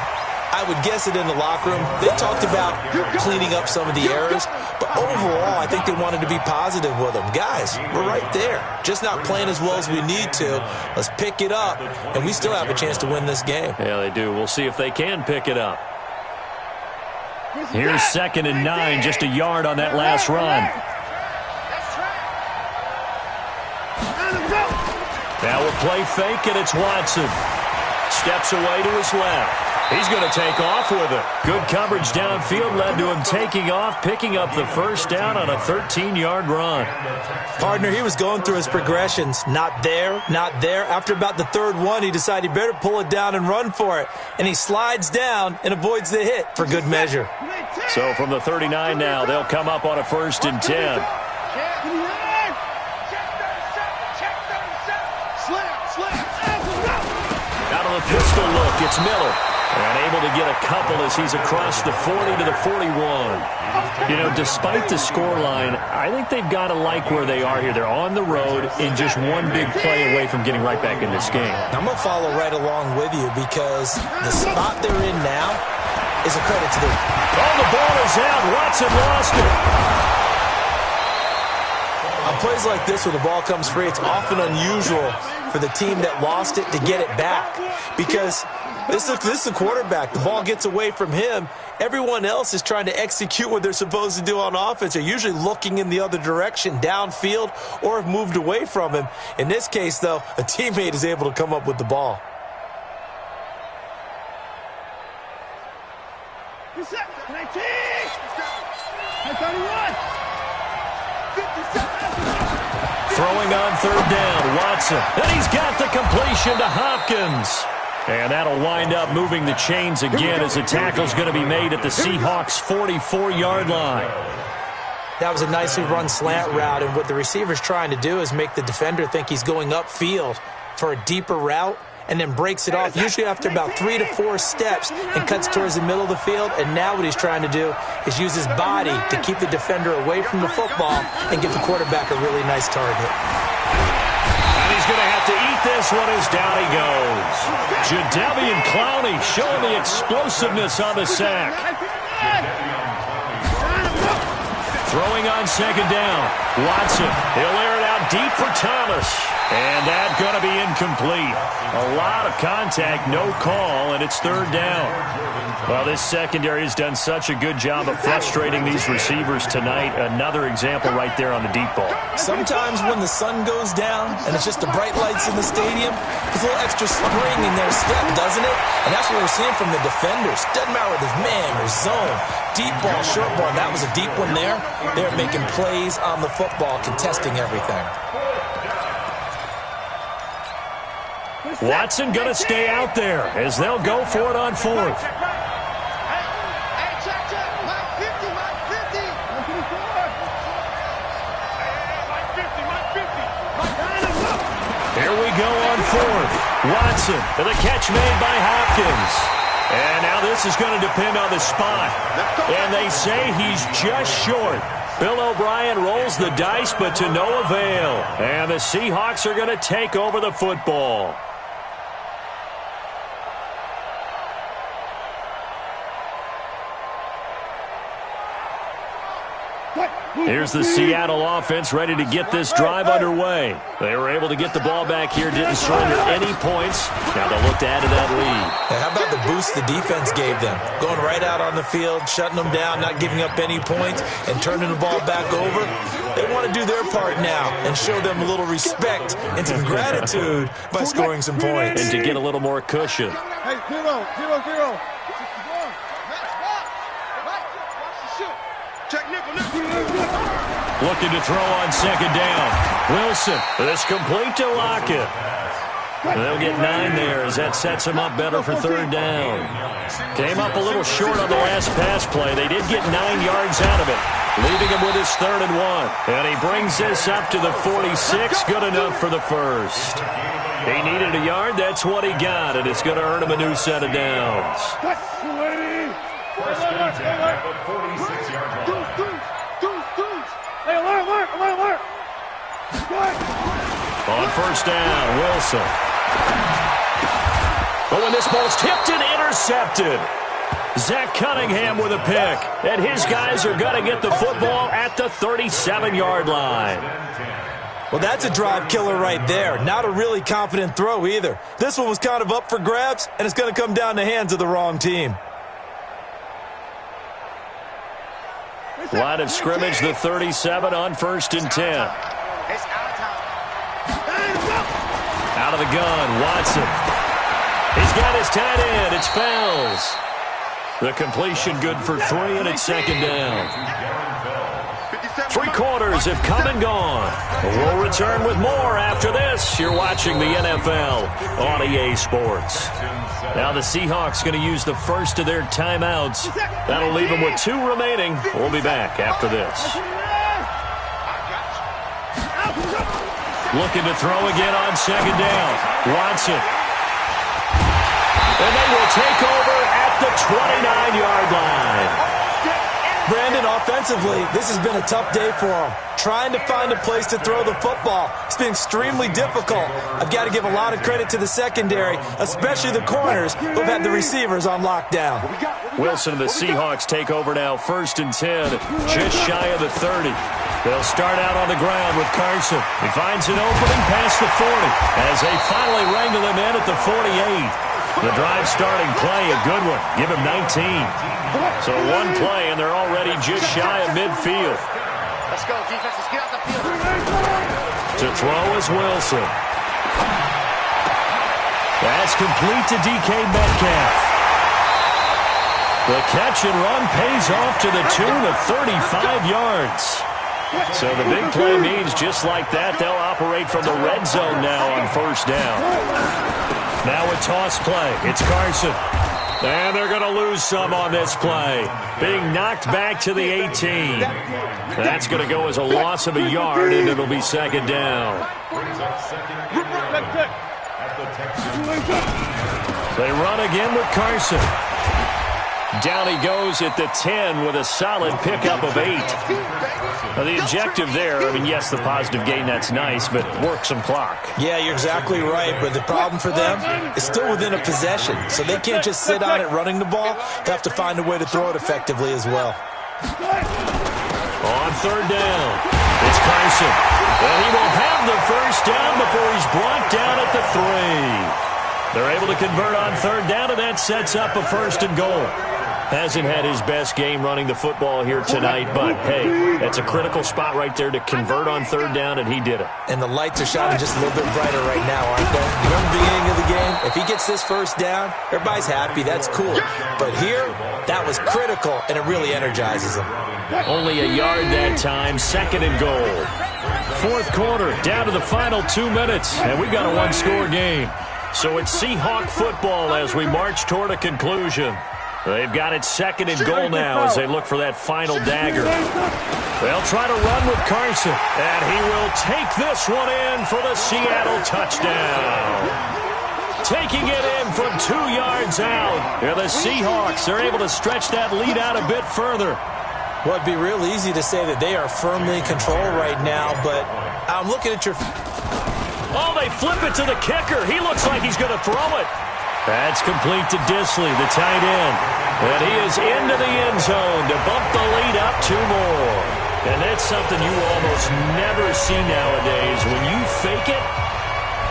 Speaker 1: I would guess it in the locker room. They talked about cleaning up some of the errors, but overall, I think they wanted to be positive with them. Guys, we're right there. Just not playing as well as we need to. Let's pick it up, and we still have a chance to win this game.
Speaker 2: Yeah, they do. We'll see if they can pick it up. Here's 2nd and 9, just a yard on that last run. Now we'll play fake, and it's Watson. Steps away to his left. He's going to take off with it. Good coverage downfield led to him taking off, picking up the first down on a 13-yard run.
Speaker 1: Partner, he was going through his progressions. Not there, not there. After about the 3rd one, he decided he better pull it down and run for it. And he slides down and avoids the hit for good measure.
Speaker 2: So from the 39 now, they'll come up on a 1st and 10. Out of the pistol look, it's Miller. And able to get a couple as he's across the 40 to the 41. You know, despite the scoreline, I think they've got to like where they are here. They're on the road in just one big play away from getting right back in this game.
Speaker 1: I'm going to follow right along with you because the spot they're in now is a credit to them.
Speaker 2: Oh, the ball is out. Watson lost it.
Speaker 1: On plays like this where the ball comes free, it's often unusual for the team that lost it to get it back because this is the quarterback. The ball gets away from him. Everyone else is trying to execute what they're supposed to do on offense. They're usually looking in the other direction, downfield, or have moved away from him. In this case, though, a teammate is able to come up with the ball.
Speaker 2: Throwing on 3rd down, Watson. And he's got the completion to Hopkins. And that'll wind up moving the chains again as the tackle's going to be made at the Seahawks' 44-yard line.
Speaker 1: That was a nicely run slant route, and what the receiver's trying to do is make the defender think he's going upfield for a deeper route and then breaks it off, usually after about 3 to 4 steps, and cuts towards the middle of the field. And now what he's trying to do is use his body to keep the defender away from the football and give the quarterback a really nice target.
Speaker 2: He's going to have to eat this one as down he goes. Jadeveon Clowney showing the explosiveness on the sack. Throwing on 2nd down. Watson, he'll air it out deep for Thomas. And that's going to be incomplete. A lot of contact, no call, and it's 3rd down. Well, this secondary has done such a good job of frustrating these receivers tonight. Another example right there on the deep ball.
Speaker 1: Sometimes when the sun goes down and it's just the bright lights in the stadium, there's a little extra spring in their step, doesn't it? And that's what we're seeing from the defenders. Doesn't matter whether it's man or zone. Deep ball, short ball. That was a deep one there. They're making plays on the football, contesting everything.
Speaker 2: Watson going to stay out there as they'll go for it on 4th. Here we go on 4th. Watson for the catch made by Hopkins. And now this is going to depend on the spot. And they say he's just short. Bill O'Brien rolls the dice, but to no avail. And the Seahawks are going to take over the football. Here's the Seattle offense ready to get this drive underway. They were able to get the ball back here, didn't surrender any points. Now they'll look to add to that lead.
Speaker 1: How about the boost the defense gave them? Going right out on the field, shutting them down, not giving up any points, and turning the ball back over. They want to do their part now and show them a little respect and some gratitude by scoring some points.
Speaker 2: And to get a little more cushion.
Speaker 3: Hey, 0-0-0.
Speaker 2: Looking to throw on second down. Wilson, this complete to Lockett. They'll get 9 there as that sets him up better for third down. Came up a little short on the last pass play. They did get 9 yards out of it, leaving him with his 3rd and 1. And he brings this up to the 46, good enough for the first. He needed a yard, that's what he got, and it's going to earn him a new set of downs.
Speaker 4: First and 10 at the 46-yard line.
Speaker 2: On first down, Wilson. But when this ball's tipped and intercepted, Zach Cunningham with a pick. And his guys are going to get the football at the 37-yard line.
Speaker 1: Well, that's a drive killer right there. Not a really confident throw either. This one was kind of up for grabs, and it's going to come down the hands of the wrong team.
Speaker 2: Line of scrimmage, the 37 on first and 10. Out of the gun, Watson. He's got his tight end. It's Fells. The completion good for 3, and it's second down. 3 quarters have come and gone. We'll return with more after this. You're watching the NFL on EA Sports. Now the Seahawks going to use the first of their timeouts. That'll leave them with 2 remaining. We'll be back after this. Looking to throw again on second down. Watson. And they will take over at the 29-yard line.
Speaker 1: Brandon, offensively, this has been a tough day for him. Trying to find a place to throw the football. It's been extremely difficult. I've got to give a lot of credit to the secondary, especially the corners who've had the receivers on lockdown.
Speaker 2: Wilson and the Seahawks take over now, first and 10, just shy of the 30. They'll start out on the ground with Carson. He finds an opening past the 40 as they finally wrangle him in at the 48. The drive starting play, a good one. Give him 19. So 1 play, and they're already just shy of midfield.
Speaker 3: Let's go, defense. Let's get out the field.
Speaker 2: To throw is Wilson. That's complete to DK Metcalf. The catch and run pays off to the tune of 35 yards. So the big play means just like that, they'll operate from the red zone now on first down. Now a toss play. It's Carson. And they're going to lose some on this play. Being knocked back to the 18. That's going to go as a loss of a yard, and it'll be second down. They run again with Carson. Down he goes at the 10 with a solid pickup of 8. Now the objective there, I mean, yes, the positive gain, that's nice, but work some clock.
Speaker 1: Yeah, you're exactly right, but the problem for them is still within a possession, so they can't just sit on it running the ball. They have to find a way to throw it effectively as well.
Speaker 2: On third down, it's Carson. Well, he will have the first down before he's brought down at the 3. They're able to convert on third down, and that sets up a first and goal. Hasn't had his best game running the football here tonight, but, hey, that's a critical spot right there to convert on third down, and he did it.
Speaker 1: And the lights are shining just a little bit brighter right now, aren't they? Remember the beginning of the game? If he gets this first down, everybody's happy. That's cool. But here, that was critical, and it really energizes him.
Speaker 2: Only a yard that time, second and goal. Fourth quarter, down to the final 2 minutes, and we've got a one-score game. So it's Seahawk football as we march toward a conclusion. They've got it second and goal now as they look for that final dagger. They'll try to run with Carson, and he will take this one in for the Seattle touchdown. Taking it in from 2 yards out. Here the Seahawks are able to stretch that lead out a bit further.
Speaker 1: Well, it'd be real easy to say that they are firmly in control right now, but I'm looking at your...
Speaker 2: Oh, they flip it to the kicker. He looks like he's going to throw it. That's complete to Disley, the tight end. And he is into the end zone to bump the lead up 2 more. And that's something you almost never see nowadays. When you fake it,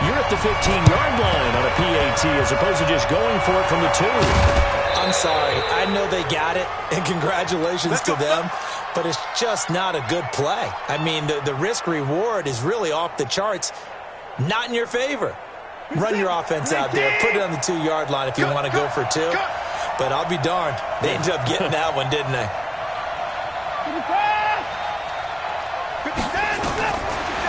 Speaker 2: you're at the 15-yard line on a PAT as opposed to just going for it from the 2.
Speaker 1: I'm sorry. I know they got it, and congratulations to them, but it's just not a good play. I mean, the risk-reward is really off the charts. Not in your favor. Run your offense out there. Put it on the 2-yard line if you want to go for 2. but I'll be darned. They ended up getting that one, didn't they?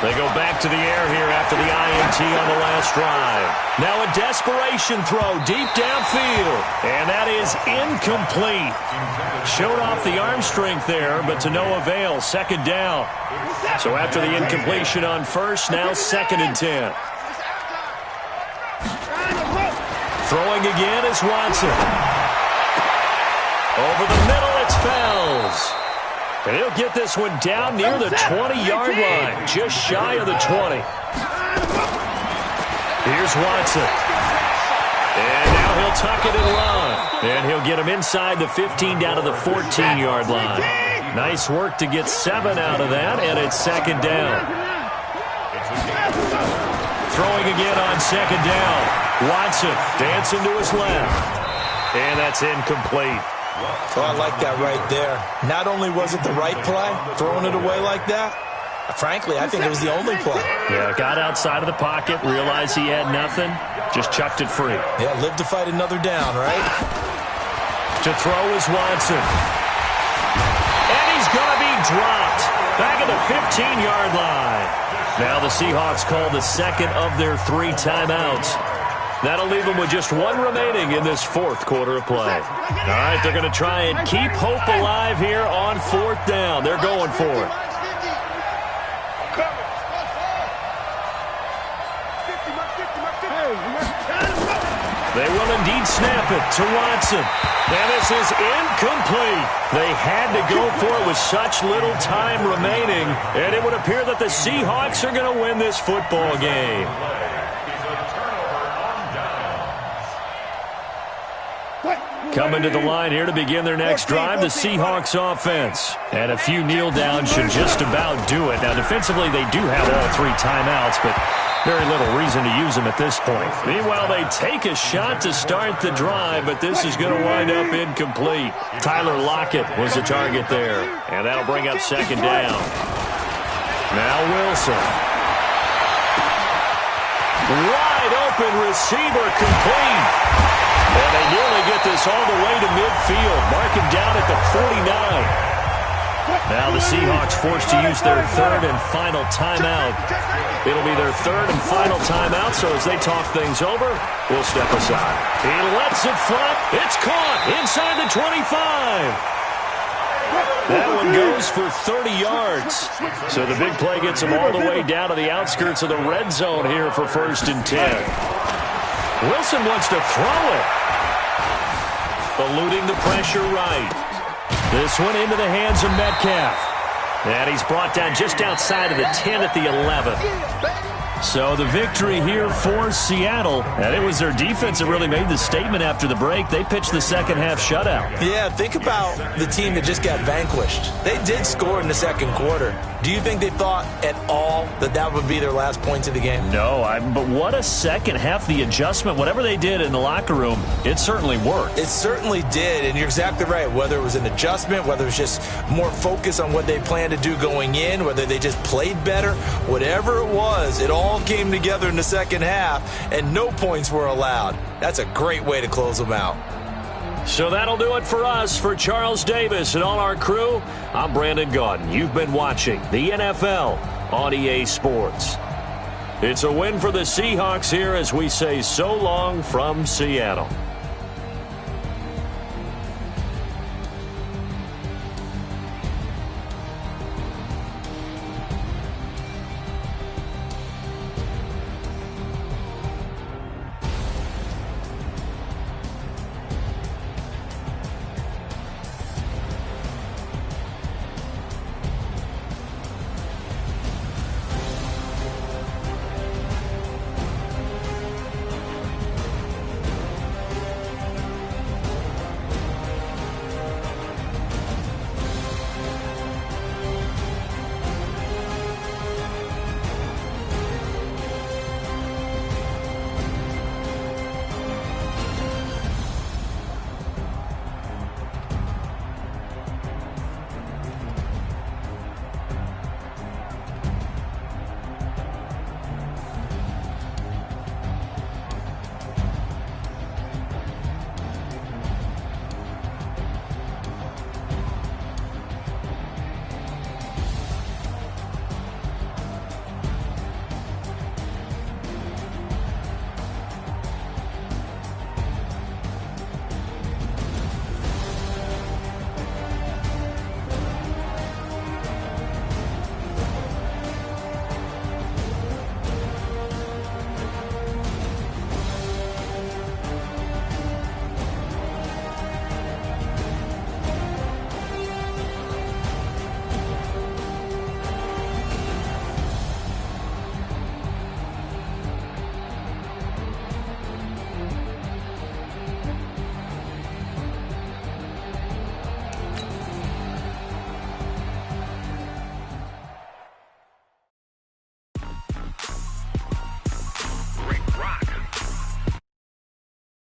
Speaker 2: They go back to the air here after the INT on the last drive. Now a desperation throw deep downfield, and that is incomplete. Showed off the arm strength there, but to no avail. Second down. So after the incompletion on first, now 2nd and 10. Throwing again is Watson. Over the middle, it's Fells. And he'll get this one down near the 20-yard line, just shy of the 20. Here's Watson. And now he'll tuck it and run. And he'll get him inside the 15 down to the 14-yard line. Nice work to get 7 out of that, and it's 2nd down. Throwing again on 2nd down. Watson dancing to his left. And that's incomplete.
Speaker 1: Oh, I like that right there. Not only was it the right play, throwing it away like that, frankly, I think it was the only play.
Speaker 2: Yeah, got outside of the pocket, realized he had nothing, just chucked it free.
Speaker 1: Yeah, live to fight another down, right?
Speaker 2: To throw is Watson. And he's going to be dropped back at the 15-yard line. Now the Seahawks call the second of their 3 timeouts. That'll leave them with just 1 remaining in this 4th quarter of play. All right, they're going to try and keep hope alive here on 4th down. They're going for it. They will indeed snap it to Watson. And this is incomplete. They had to go for it with such little time remaining. And it would appear that the Seahawks are going to win this football game. Coming to the line here to begin their next drive, the Seahawks offense. And a few kneel downs should just about do it. Now, defensively, they do have all 3 timeouts, but very little reason to use them at this point. Meanwhile, they take a shot to start the drive, but this is going to wind up incomplete. Tyler Lockett was the target there, and that'll bring up 2nd down. Now Wilson. Wide open receiver complete. And they nearly get this all the way to midfield. Mark him down at the 49. Now the Seahawks forced to use their 3rd and final timeout. It'll be their 3rd and final timeout, so as they talk things over, we'll step aside. He lets it fly. It's caught inside the 25. That one goes for 30 yards. So the big play gets him all the way down to the outskirts of the red zone here for 1st and 10. Wilson wants to throw it. Eluding the pressure right. This one into the hands of Metcalf. And he's brought down just outside of the 10 at the 11. So the victory here for Seattle. And it was their defense that really made the statement after the break. They pitched the second half shutout.
Speaker 1: Yeah, think about the team that just got vanquished. They did score in the 2nd quarter. Do you think they thought at all that that would be their last points of the game?
Speaker 2: No, but what a second half. The adjustment, whatever they did in the locker room, it certainly worked.
Speaker 1: It certainly did, and you're exactly right. Whether it was an adjustment, whether it was just more focus on what they planned to do going in, whether they just played better, whatever it was, it all came together in the second half, and no points were allowed. That's a great way to close them out.
Speaker 2: So that'll do it for us. For Charles Davis and all our crew, I'm Brandon Gaudin. You've been watching the NFL on EA Sports. It's a win for the Seahawks here as we say so long from Seattle.